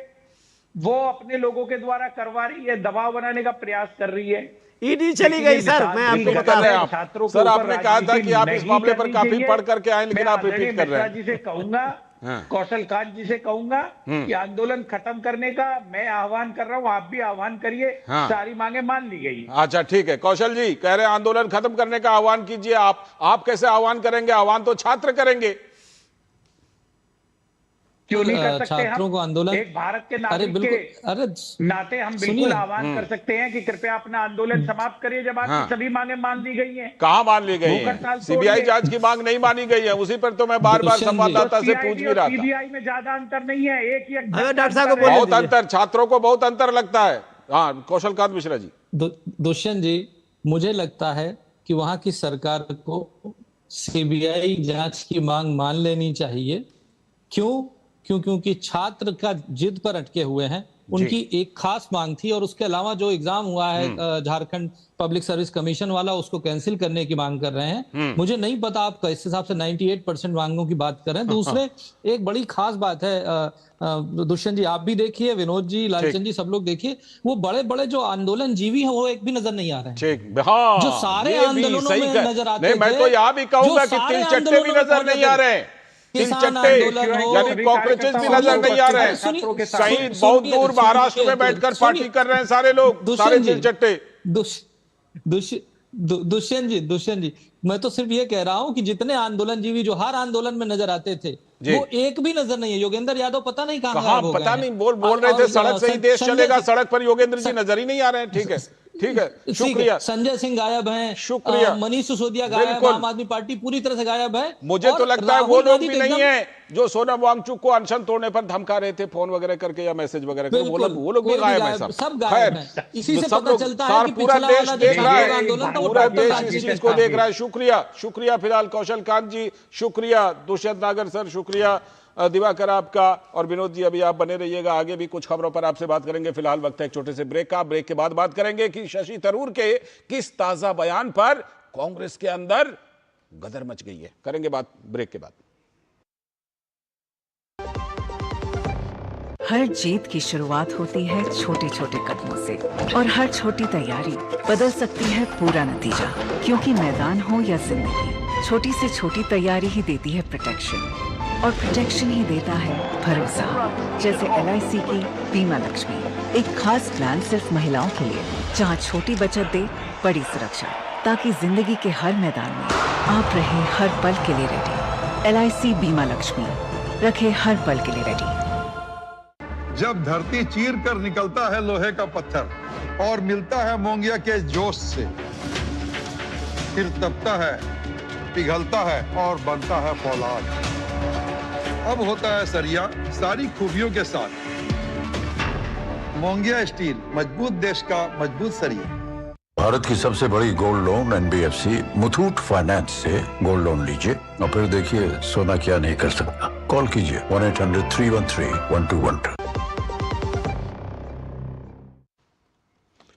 वो अपने लोगों के द्वारा करवा रही है, दबाव बनाने का प्रयास कर रही है। ईडी चली गई सर, मैं आपको बता रहा हूं। सर, आपने कहा था कि आप इस मामले पर काफी पढ़ करके आए, लेकिन आप रिपीट कर रहे हैं। जी से कहूंगा, कौशल कांत जी से कहूंगा कि आंदोलन खत्म करने का मैं आह्वान कर रहा हूं, आप भी आह्वान करिए। सारी मांगे मान ली गई। अच्छा, ठीक है। कौशल जी कह रहे हैं आंदोलन खत्म करने का आह्वान कीजिए। आप कैसे आह्वान करेंगे? आह्वान तो छात्र करेंगे। क्यों नहीं कर सकते? छात्रों को आंदोलन, एक भारत के नागरिक के नाते हम बिल्कुल आह्वान कर सकते हैं कि कृपया अपना आंदोलन समाप्त करिए जब आपकी सभी मांगे मान ली गई हैं। कहाँ मान ली गई हैं? सीबीआई जांच की मांग नहीं मानी गई है, उसी पर तो मैं बार बार संवाददाता से पूछ भी रहा था। सीबीआई में ज्यादा अंतर नहीं है, एक ही डॉक्टर साहब को बहुत अंतर, छात्रों को बहुत अंतर लगता है। हाँ, कौशल कांत मिश्रा जी। दुष्यंत जी, मुझे लगता है कि वहां की सरकार को सीबीआई जांच की मांग मान लेनी चाहिए। क्योंकि छात्र का जिद पर अटके हुए हैं। उनकी एक खास मांग थी, और उसके अलावा जो एग्जाम हुआ है झारखंड पब्लिक सर्विस कमीशन वाला, उसको कैंसिल करने की मांग कर रहे हैं। मुझे नहीं पता आप किस हिसाब से 98% मांगों की बात कर रहे हैं। दूसरे एक बड़ी खास बात है, दुष्यंत जी आप भी देखिए, विनोद जी, लालचंद जी, सब लोग देखिए, वो बड़े बड़े जो आंदोलन जीवी हैं वो एक भी नजर नहीं आ रहे हैं। जो सारे आंदोलनों में नजर आते थे, मैं तो यहाँ भी कहूंगा कि तिल चट्टे भी नजर नहीं आ रहे हैं। यानी कॉकरोचेस भी नजर नहीं आ रहे हैं। कहीं बहुत दूर महाराष्ट्र में बैठकर पार्टी कर रहे हैं सारे लोग, सारे चिलचट्टे। दुष्यंत जी, मैं तो सिर्फ ये कह रहा हूं कि जितने आंदोलनजीवी जो हर आंदोलन में नजर आते थे, वो एक भी नजर नहीं है। योगेंद्र यादव पता नहीं कहां पता नहीं बोल रहे थे सड़क से ही देश चलेगा, सड़क पर योगेंद्र जी नजर ही नहीं आ रहे हैं। ठीक है, शुक्रिया। संजय सिंह गायब हैं, शुक्रिया। मनीष सिसोदिया गायब, आम आदमी पार्टी पूरी तरह से गायब है। मुझे तो लगता है वो लोग भी नहीं है जो सोनम वांगचुक को अनशन तोड़ने पर धमका रहे थे, फोन वगैरह करके या मैसेज वगैरह करके। वो लोग भी गायब है, सब गायब है। इसी से पता चलता है कि पूरा देश देख रहा है, पूरा देश इस चीज को देख रहा है। शुक्रिया फिलहाल कौशल कांत जी, शुक्रिया दुष्यंत नागर सर, शुक्रिया दिवाकर आपका, और विनोद जी अभी आप बने रहिएगा, आगे भी कुछ खबरों पर आपसे बात करेंगे। फिलहाल वक्त है एक छोटे से ब्रेक का। ब्रेक के बाद बात करेंगे कि शशि थरूर के किस ताजा बयान पर कांग्रेस के अंदर गदर मच गई है। करेंगे बात ब्रेक के बाद। हर जीत की शुरुआत होती है छोटे छोटे कदमों से और हर छोटी तैयारी बदल सकती है पूरा नतीजा। क्योंकि मैदान हो या जिंदगी, छोटी से छोटी तैयारी ही देती है प्रोटेक्शन और प्रोटेक्शन ही देता है भरोसा। जैसे LIC की बीमा लक्ष्मी, एक खास प्लान सिर्फ महिलाओं के लिए जहां छोटी बचत दे बड़ी सुरक्षा, ताकि जिंदगी के हर मैदान में आप रहे हर पल के लिए रेडी। LIC बीमा लक्ष्मी, रखे हर पल के लिए रेडी। जब धरती चीर कर निकलता है लोहे का पत्थर और मिलता है मोंगिया के जोश से, फिर तपता है, पिघलता है और बनता है फौलाद। अब होता है सरिया सारी खूबियों के साथ। मोंगिया स्टील, मजबूत देश का मजबूत सरिया। भारत की सबसे बड़ी gold loan NBFC Muthoot finance से गोल्ड लोन लीजिए और फिर देखिए सोना क्या नहीं कर सकता। कॉल कीजिए 1-800-313-1212।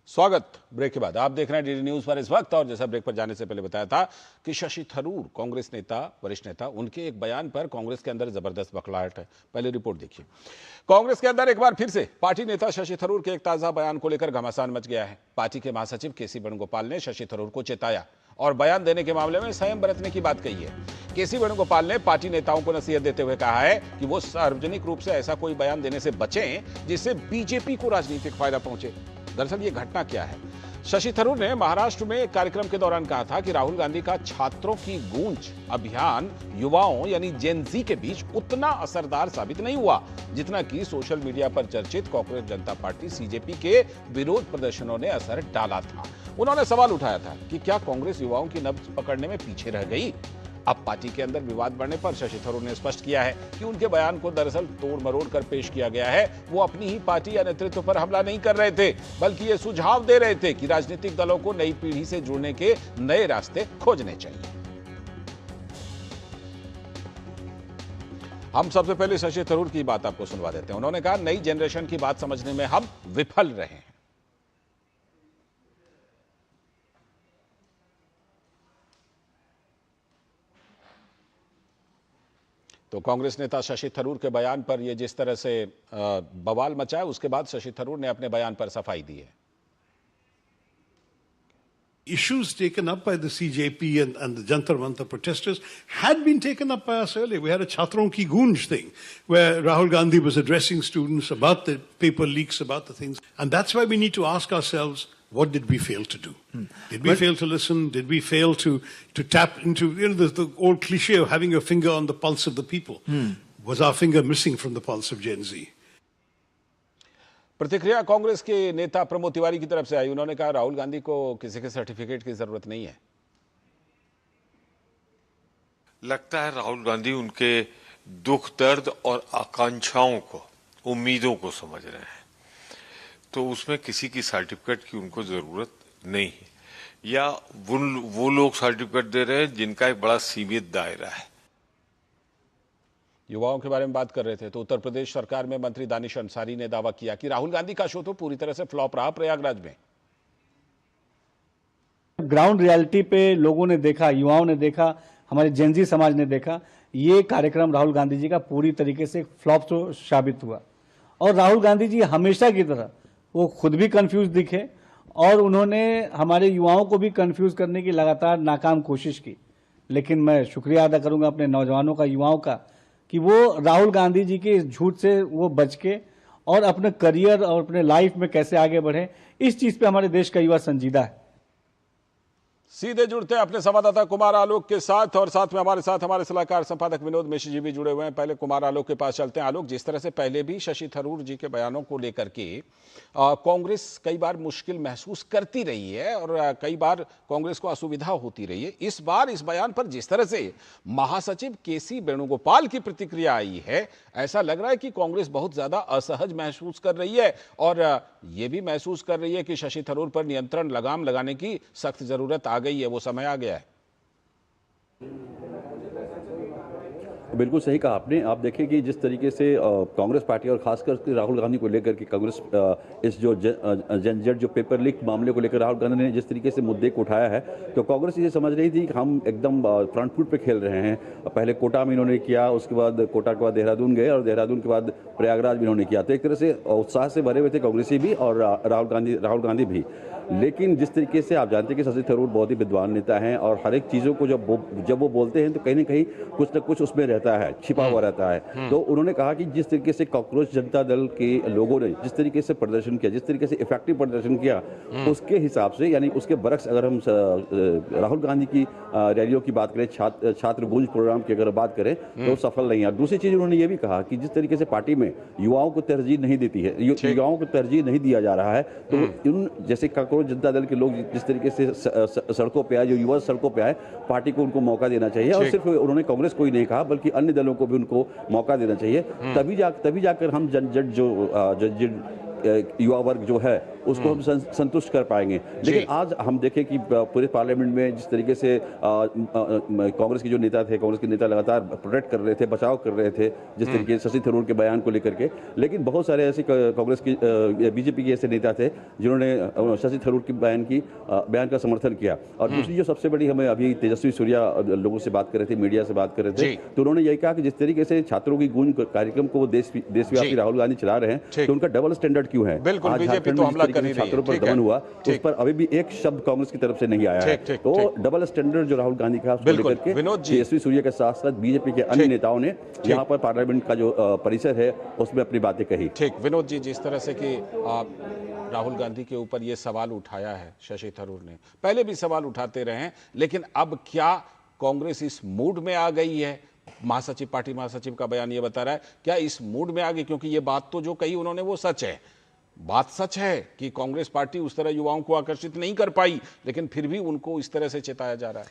स्वागत। ब्रेक के बाद आप देख रहे हैं DD न्यूज पर इस वक्त, और जैसा ब्रेक पर जाने से पहले बताया था कि शशि थरूर कांग्रेस नेता, वरिष्ठ नेता, उनके एक बयान पर कांग्रेस के अंदर जबरदस्त बखलाहट है। पहले रिपोर्ट देखिए। कांग्रेस के अंदर एक बार फिर से पार्टी नेता शशि थरूर के एक ताजा बयान को लेकर घमासान मच गया है। पार्टी के महासचिव KC वेणुगोपाल ने शशि थरूर को चेताया और बयान देने के मामले में संयम बरतने की बात कही है। KC वेणुगोपाल ने पार्टी नेताओं को नसीहत देते हुए कहा है कि वो सार्वजनिक रूप से ऐसा कोई बयान देने से बचें जिससे बीजेपी को राजनीतिक फायदा पहुंचे। दरअसल ये घटना क्या है? शशि थरूर ने महाराष्ट्र में एक कार्यक्रम के दौरान कहा था कि राहुल गांधी का छात्रों की गूंज अभियान युवाओं यानी जेन Z के बीच उतना असरदार साबित नहीं हुआ जितना कि सोशल मीडिया पर चर्चित कांग्रेस जनता पार्टी CJP के विरोध प्रदर्शनों ने असर डाला था। उन्होंने सवाल उठाया था कि क्या कांग्रेस युवाओं की नब्ज पकड़ने में पीछे रह गई? अब पार्टी के अंदर विवाद बढ़ने पर शशि थरूर ने स्पष्ट किया है कि उनके बयान को दरअसल तोड़ मरोड़ कर पेश किया गया है। वो अपनी ही पार्टी या नेतृत्व पर हमला नहीं कर रहे थे, बल्कि ये सुझाव दे रहे थे कि राजनीतिक दलों को नई पीढ़ी से जुड़ने के नए रास्ते खोजने चाहिए। हम सबसे पहले शशि थरूर की बात आपको सुनवा देते हैं। उन्होंने कहा, नई जनरेशन की बात समझने में हम विफल रहे हैं। तो कांग्रेस नेता शशि थरूर के बयान पर ये जिस तरह से बवाल मचा है, उसके बाद शशि थरूर ने अपने बयान पर सफाई दी है। Issues taken up by the CJP and the Jantar Mantar protesters had been taken up by us earlier. We had a Chatron Ki Goonj thing where Rahul Gandhi was addressing students about the paper leaks, about the things. And that's why we need to ask ourselves, what did we fail to do? Did we fail to listen? Did we fail to tap into the old cliche of having your finger on the pulse of the people? Was our finger missing from the pulse of Gen Z? प्रतिक्रिया कांग्रेस के नेता प्रमोद तिवारी की तरफ से आई। उन्होंने कहा, राहुल गांधी को किसी के सर्टिफिकेट की जरूरत नहीं है। लगता है राहुल गांधी उनके दुख दर्द और आकांक्षाओं को, उम्मीदों को समझ रहे हैं, तो उसमें किसी की सर्टिफिकेट की उनको जरूरत नहीं है, या वो लोग सर्टिफिकेट दे रहे हैं जिनका एक बड़ा सीमित दायरा है। युवाओं के बारे में बात कर रहे थे तो उत्तर प्रदेश सरकार में मंत्री दानिश अंसारी ने दावा किया कि राहुल गांधी का शो तो पूरी तरह से फ्लॉप रहा प्रयागराज में। ग्राउंड रियलिटी पे लोगों ने देखा, युवाओं ने देखा, हमारे जेनजी समाज ने देखा, ये कार्यक्रम राहुल गांधी जी का पूरी तरीके से फ्लॉप तो साबित हुआ। और राहुल गांधी जी हमेशा की तरह वो खुद भी कंफ्यूज दिखे और उन्होंने हमारे युवाओं को भी कंफ्यूज करने की लगातार नाकाम कोशिश की। लेकिन मैं शुक्रिया अदा करूंगा अपने नौजवानों का, युवाओं का, कि वो राहुल गांधी जी के झूठ से वो बच के और अपने करियर और अपने लाइफ में कैसे आगे बढ़े, इस चीज पे हमारे देश का युवा संजीदा है। सीधे जुड़ते हैं अपने संवाददाता कुमार आलोक के साथ, और साथ में हमारे सलाहकार संपादक विनोद मिश्र जी भी जुड़े हुए हैं। पहले कुमार आलोक के पास चलते हैं। आलोक, जिस तरह से पहले भी शशि थरूर जी के बयानों को लेकर के कांग्रेस कई बार मुश्किल महसूस करती रही है और कई बार कांग्रेस को असुविधा होती रही है, इस बार इस बयान पर जिस तरह से महासचिव KC वेणुगोपाल की प्रतिक्रिया आई है, ऐसा लग रहा है कि कांग्रेस बहुत ज्यादा असहज महसूस कर रही है और यह भी महसूस कर रही है कि शशि थरूर पर नियंत्रण लगाम लगाने की सख्त जरूरत आ गई है, वो समय आ गया है। बिल्कुल सही कहा आपने। आप देखिए कि जिस तरीके से कांग्रेस पार्टी और खासकर राहुल गांधी को लेकर के कांग्रेस इस जो जनजेट जो पेपर लीक मामले को लेकर राहुल गांधी ने जिस तरीके से मुद्दे को उठाया है, तो कांग्रेस ये समझ रही थी कि हम एकदम फ्रंट फुट पे खेल रहे हैं। पहले कोटा में इन्होंने किया, उसके बाद कोटा के बाद देहरादून गए और देहरादून के बाद प्रयागराज में इन्होंने किया। तो एक तरह से उत्साह से भरे हुए थे कांग्रेसी भी और राहुल गांधी भी। लेकिन जिस तरीके से आप जानते हैं कि शशि थरूर बहुत ही विद्वान नेता हैं और हर एक चीज़ों को जब वो बोलते हैं तो कहीं ना कहीं कुछ न कुछ उसमें रहता है, छिपा हुआ रहता है। तो उन्होंने कहा कि जिस तरीके से कॉकरोच जनता दल के लोगों ने जिस तरीके से प्रदर्शन किया, जिस तरीके से इफेक्टिव प्रदर्शन किया, उसके हिसाब से यानी उसके बरक्स अगर हम राहुल गांधी की रैलियों की बात करें, छात्र गूंज प्रोग्राम की अगर बात करें तो सफल नहीं है। दूसरी चीज़ उन्होंने ये भी कहा कि जिस तरीके से पार्टी में युवाओं को तरजीह नहीं देती है, युवाओं को तरजीह नहीं दिया जा रहा है, तो इन जैसे जनता दल के लोग जिस तरीके से सड़कों पे आए, जो युवा सड़कों पे आए, पार्टी को उनको मौका देना चाहिए। और सिर्फ उन्होंने कांग्रेस को ही नहीं कहा बल्कि अन्य दलों को भी उनको मौका देना चाहिए। तभी जाकर हम युवा वर्ग जो है उसको हम संतुष्ट कर पाएंगे। लेकिन आज हम देखें कि पूरे पार्लियामेंट में जिस तरीके से कांग्रेस के जो नेता थे, कांग्रेस के नेता लगातार प्रोटेक्ट कर रहे थे, बचाव कर रहे थे जिस तरीके से शशि थरूर के बयान को लेकर के। लेकिन बहुत सारे ऐसे कांग्रेस की बीजेपी के ऐसे नेता थे जिन्होंने शशि थरूर के बयान का समर्थन किया। और दूसरी जो सबसे बड़ी, हमें अभी तेजस्वी सूर्या लोगों से बात कर रहे थे, मीडिया से बात कर रहे थे, तो उन्होंने यही कहा कि जिस तरीके से छात्रों की गूंज कार्यक्रम को देशव्यापी राहुल गांधी चला रहे हैं, तो उनका डबल स्टैंडर्ड क्यों है? बिल्कुल, बीजेपी तो हमला कर रही है, छात्रों पर दमन हुआ, उस पर अभी भी एक शब्द कांग्रेस की तरफ से नहीं आया है। तो डबल स्टैंडर्ड जो राहुल गांधी का उसको लेकर के तेजस्वी सूर्या के साथ साथ बीजेपी के अन्य नेताओं ने यहाँ पर पार्लियामेंट का जो परिसर है उसमें अपनी बातें कही। ठीक, विनोद जी, जिस तरह से कि राहुल गांधी के ऊपर ये सवाल उठाया है शशि थरूर ने, पहले भी सवाल उठाते रहे हैं, लेकिन अब क्या कांग्रेस इस मूड में आ गई है? पार्टी महासचिव का बयान ये बता रहा है, क्या इस मूड में आ गई? क्योंकि ये बात तो जो कही उन्होंने वो सच है, बात सच है कि कांग्रेस पार्टी उस तरह युवाओं को आकर्षित नहीं कर पाई, लेकिन फिर भी उनको इस तरह से चिताया जा रहा है।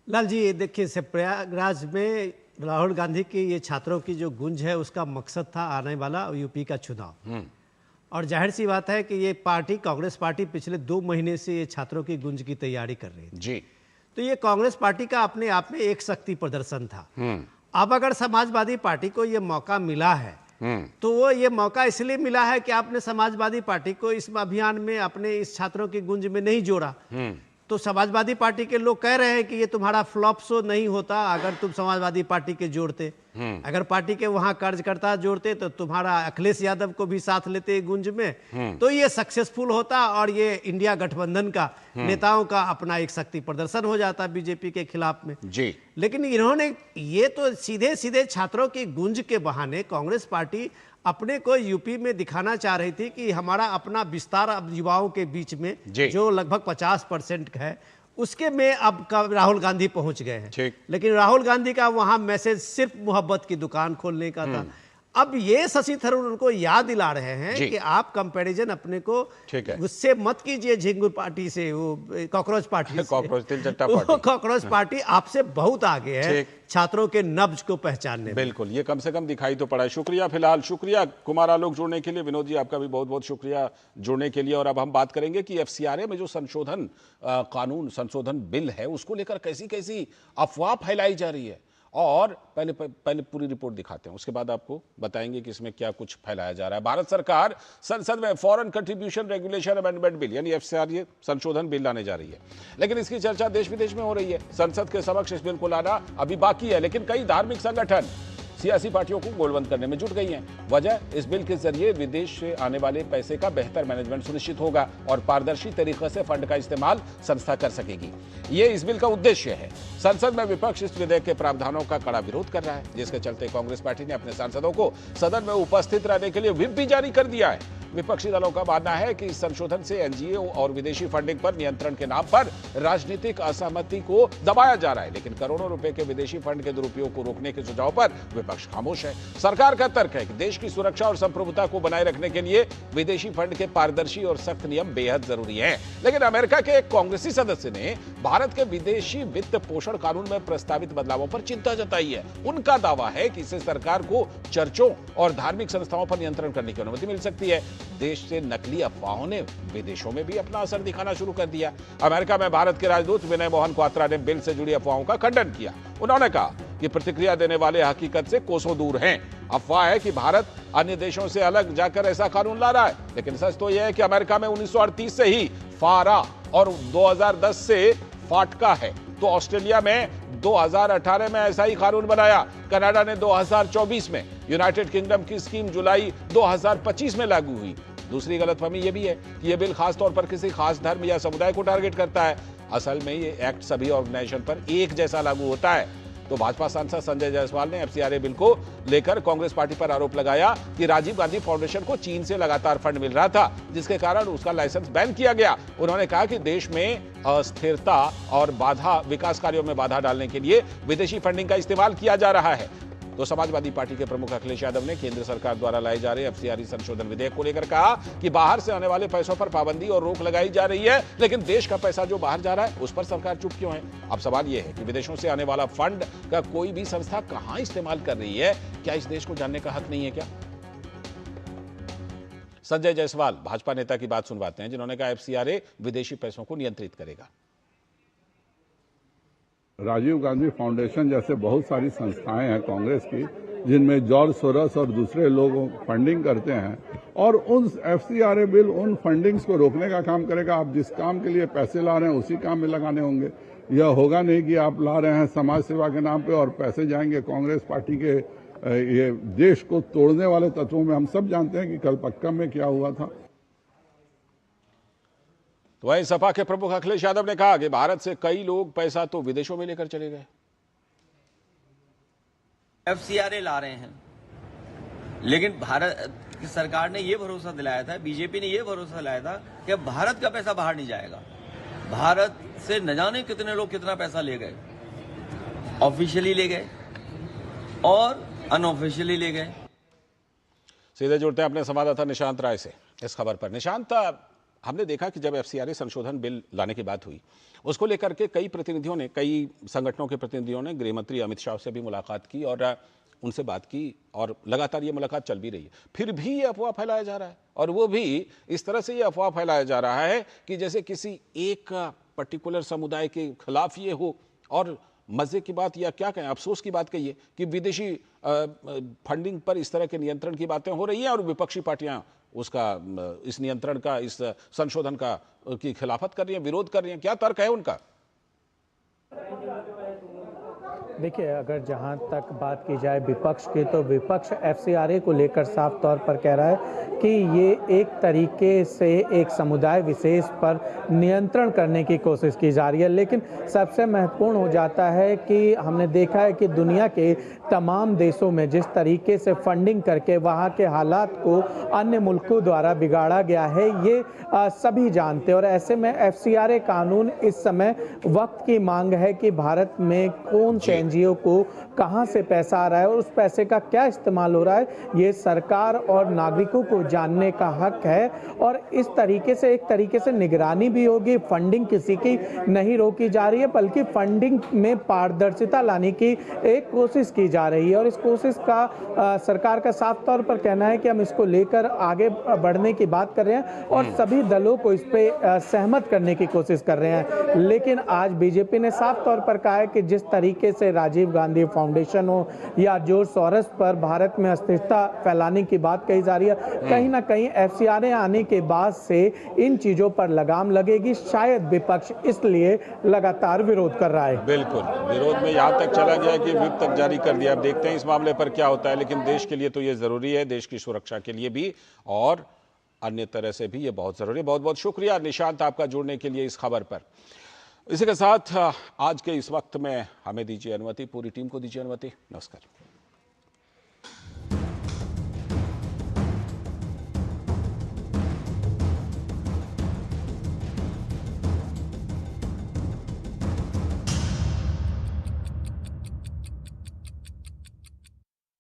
लाल जी, देखिए, प्रयागराज में राहुल गांधी की ये छात्रों की जो गूंज है उसका मकसद था आने वाला यूपी का चुनाव। और जाहिर सी बात है कि ये पार्टी, कांग्रेस पार्टी, पिछले 2 महीने से ये छात्रों की गूंज की तैयारी कर रही थी। तो ये कांग्रेस पार्टी का अपने आप में एक शक्ति प्रदर्शन था। अब अगर समाजवादी पार्टी को ये मौका मिला है तो वो ये मौका इसलिए मिला है कि आपने समाजवादी पार्टी को इस अभियान में, अपने इस छात्रों की गूंज में नहीं जोड़ा। तो समाजवादी पार्टी के लोग कह रहे हैं कि ये तुम्हारा फ्लॉप शो नहीं होता अगर तुम समाजवादी पार्टी के जोड़ते। अगर पार्टी के वहां कार्यकर्ता जोड़ते तो तुम्हारा अखिलेश यादव को भी साथ लेते गूंज में, तो ये सक्सेसफुल होता और ये इंडिया गठबंधन का नेताओं का अपना एक शक्ति प्रदर्शन हो जाता बीजेपी के खिलाफ में। लेकिन इन्होंने ये तो सीधे सीधे छात्रों की गूंज के बहाने कांग्रेस पार्टी अपने को यूपी में दिखाना चाह रही थी कि हमारा अपना विस्तार अब युवाओं के बीच में जो लगभग 50% है उसके में अब राहुल गांधी पहुंच गए हैं। लेकिन राहुल गांधी का वहां मैसेज सिर्फ मोहब्बत की दुकान खोलने का था। अब ये शशि थरूर उनको याद दिला रहे हैं कि आप कंपैरिजन अपने को उससे मत कीजिए, झिंगुर पार्टी से, वो कॉकरोच पार्टी से। कॉकरोच पार्टी आपसे बहुत आगे है छात्रों के नब्ज को पहचानने। बिल्कुल, ये कम से कम दिखाई तो पड़ा है। शुक्रिया, फिलहाल शुक्रिया कुमार आलोक जुड़ने के लिए। विनोद जी, आपका भी बहुत बहुत शुक्रिया जुड़ने के लिए। और अब हम बात करेंगे कि FCRA में जो संशोधन बिल है उसको लेकर कैसी कैसी अफवाह फैलाई जा रही है। और पहले पूरी रिपोर्ट दिखाते हैं, उसके बाद आपको बताएंगे कि इसमें क्या कुछ फैलाया जा रहा है। भारत सरकार संसद में foreign contribution regulation amendment bill यानी FCRA संशोधन बिल लाने जा रही है, लेकिन इसकी चर्चा देश विदेश में हो रही है। संसद के समक्ष इस बिल को लाना अभी बाकी है, लेकिन कई धार्मिक संगठन सियासी पार्टियों को गोलबंद करने में जुट गई हैं। वजह, इस बिल के जरिए विदेश से आने वाले पैसे का बेहतर मैनेजमेंट सुनिश्चित होगा और पारदर्शी तरीके से फंड का इस्तेमाल संस्था कर सकेगी। ये इस बिल का उद्देश्य है। संसद में विपक्ष इस विधेयक के प्रावधानों का कड़ा विरोध कर रहा है, जिसके चलते कांग्रेस पार्टी ने अपने सांसदों को सदन में उपस्थित रहने के लिए व्हिप भी जारी कर दिया है। विपक्षी दलों का मानना है कि इस संशोधन से NGO और विदेशी फंडिंग पर नियंत्रण के नाम पर राजनीतिक असहमति को दबाया जा रहा है, लेकिन करोड़ों रुपए के विदेशी फंड के दुरुपयोग को रोकने के सुझाव पर विपक्ष खामोश है। सरकार का तर्क है कि देश की सुरक्षा और संप्रभुता को बनाए रखने के लिए विदेशी फंड के पारदर्शी और सख्त नियम बेहद जरूरी है। लेकिन अमेरिका के एक कांग्रेसी सदस्य ने भारत के विदेशी वित्त पोषण कानून में प्रस्तावित बदलावों पर चिंता जताई है। उनका दावा है कि इससे सरकार को चर्चों और धार्मिक संस्थाओं पर नियंत्रण करने की अनुमति मिल सकती है। देश से नकली अफवाहों ने विदेशों में भी अपना असर दिखाना शुरू कर दिया। अमेरिका में भारत के राजदूत विनय मोहन क्वात्रा ने बिल से जुड़ी अफवाहों का खंडन किया। उन्होंने कहा कि प्रतिक्रिया देने वाले हकीकत से कोसों दूर हैं। अफवाह है कि भारत अन्य देशों से अलग जाकर ऐसा कानून ला रहा है, लेकिन सच तो यह है कि अमेरिका में 1938 से ही फारा और 2010 से फाटका है, तो ऑस्ट्रेलिया में 2018 में ऐसा ही कानून बनाया, कनाडा ने 2024 में, यूनाइटेड किंगडम की स्कीम जुलाई 2025 में लागू हुई। दूसरी गलतफहमी यह भी है कि यह बिल खासतौर पर किसी खास धर्म या समुदाय को टारगेट करता है। असल में ये एक्ट सभी ऑर्गेनाइजेशन पर एक जैसा लागू होता है। तो भाजपा सांसद संजय जायसवाल ने एफसीआरए बिल को लेकर कांग्रेस पार्टी पर आरोप लगाया कि राजीव गांधी फाउंडेशन को चीन से लगातार फंड मिल रहा था, जिसके कारण उसका लाइसेंस बैन किया गया। उन्होंने कहा कि देश में अस्थिरता और विकास कार्यों में बाधा डालने के लिए विदेशी फंडिंग का इस्तेमाल किया जा रहा है। तो समाजवादी पार्टी के प्रमुख अखिलेश यादव ने केंद्र सरकार द्वारा लाए जा रहे एफसीआरए संशोधन विधेयक को लेकर कहा कि बाहर से आने वाले पैसों पर पाबंदी और रोक लगाई जा रही है, लेकिन देश का पैसा जो बाहर जा रहा है उस पर सरकार चुप क्यों है। अब सवाल यह है कि विदेशों से आने वाला फंड का कोई भी संस्था कहां इस्तेमाल कर रही है, क्या इस देश को जानने का हक नहीं है क्या? संजय जायसवाल भाजपा नेता की बात सुनवाते हैं, जिन्होंने कहा एफसीआरए विदेशी पैसों को नियंत्रित करेगा। राजीव गांधी फाउंडेशन जैसे बहुत सारी संस्थाएं हैं कांग्रेस की, जिनमें जॉर्ज सोरोस और दूसरे लोग फंडिंग करते हैं, और उन एफसीआरए बिल उन फंडिंग्स को रोकने का काम करेगा। आप जिस काम के लिए पैसे ला रहे हैं उसी काम में लगाने होंगे। यह होगा नहीं कि आप ला रहे हैं समाज सेवा के नाम पे और पैसे जाएंगे कांग्रेस पार्टी के ये देश को तोड़ने वाले तत्वों में। हम सब जानते हैं कि कलपक्कम में क्या हुआ था। तो वहीं सपा के प्रमुख अखिलेश यादव ने कहा कि भारत से कई लोग पैसा तो विदेशों में लेकर चले गए। एफसीआरए ला रहे हैं, लेकिन भारत की सरकार ने यह भरोसा दिलाया था, बीजेपी ने यह भरोसा दिलाया था कि भारत का पैसा बाहर नहीं जाएगा। भारत से न जाने कितने लोग कितना पैसा ले गए, ऑफिशियली ले गए और अनऑफिशियली ले गए। सीधे जुड़ते हैं अपने संवाददाता निशांत राय से इस खबर पर। निशांत, हमने देखा कि जब एफसीआरए संशोधन बिल लाने की बात हुई, उसको लेकर के कई संगठनों के प्रतिनिधियों ने गृह मंत्री अमित शाह से भी मुलाकात की और उनसे बात की, और लगातार ये मुलाकात चल भी रही है। फिर भी ये अफवाह फैलाया जा रहा है, और वो भी इस तरह से ये अफवाह फैलाया जा रहा है कि जैसे किसी एक पर्टिकुलर समुदाय के खिलाफ ये हो। और मजे की बात या क्या कहें, अफसोस की बात कहिए कि विदेशी फंडिंग पर इस तरह के नियंत्रण की बातें हो रही हैं और विपक्षी पार्टियां इस नियंत्रण का, इस संशोधन का की खिलाफत कर रही हैं, विरोध कर रही हैं। क्या तर्क है उनका? देखिए, अगर जहां तक बात की जाए विपक्ष की, तो विपक्ष एफसीआरए को लेकर साफ तौर पर कह रहा है कि ये एक तरीके से एक समुदाय विशेष पर नियंत्रण करने की कोशिश की जा रही है। लेकिन सबसे महत्वपूर्ण हो जाता है कि हमने देखा है कि दुनिया के तमाम देशों में जिस तरीके से फंडिंग करके वहाँ के हालात को अन्य मुल्कों द्वारा बिगाड़ा गया है, ये सभी जानते हैं। और ऐसे में एफसीआरए कानून इस समय वक्त की मांग है कि भारत में कौन से एनजीओ को कहां से पैसा आ रहा है और उस पैसे का क्या इस्तेमाल हो रहा है, ये सरकार और नागरिकों को जानने का हक है। और इस तरीके से एक तरीके से निगरानी भी होगी। फंडिंग किसी की नहीं रोकी जा रही है, बल्कि फंडिंग में पारदर्शिता लाने की एक कोशिश की जा रही है। और इस कोशिश का सरकार का साफ तौर पर कहना है कि हम इसको लेकर आगे बढ़ने की बात कर रहे हैं और सभी दलों को इस पे सहमत करने की कोशिश कर रहे हैं। लेकिन आज बीजेपी ने साफ तौर पर कहा है कि जिस तरीके से राजीव गांधी फाउंडेशन हो या जॉर्ज सोरोस पर भारत में अस्थिरता फैलाने की बात कही जा रही है, कहीं ना कहीं एफसीआरए आने के बाद से इन चीजों पर लगाम लगेगी। शायद विपक्ष इसलिए लगातार विरोध कर रहा है। बिल्कुल, विरोध में यहां तक चला गया कि व्हिप तक जारी कर दिया। अब देखते हैं इस मामले पर क्या होता है, लेकिन देश के लिए तो ये जरूरी है, देश की सुरक्षा के लिए भी और अन्य तरह से भी ये बहुत जरूरी है। बहुत बहुत शुक्रिया निशांत आपका जुड़ने के लिए इस खबर पर। इसी के साथ आज के इस वक्त में हमें दीजिए अनुमति, पूरी टीम को दीजिए अनुमति। नमस्कार।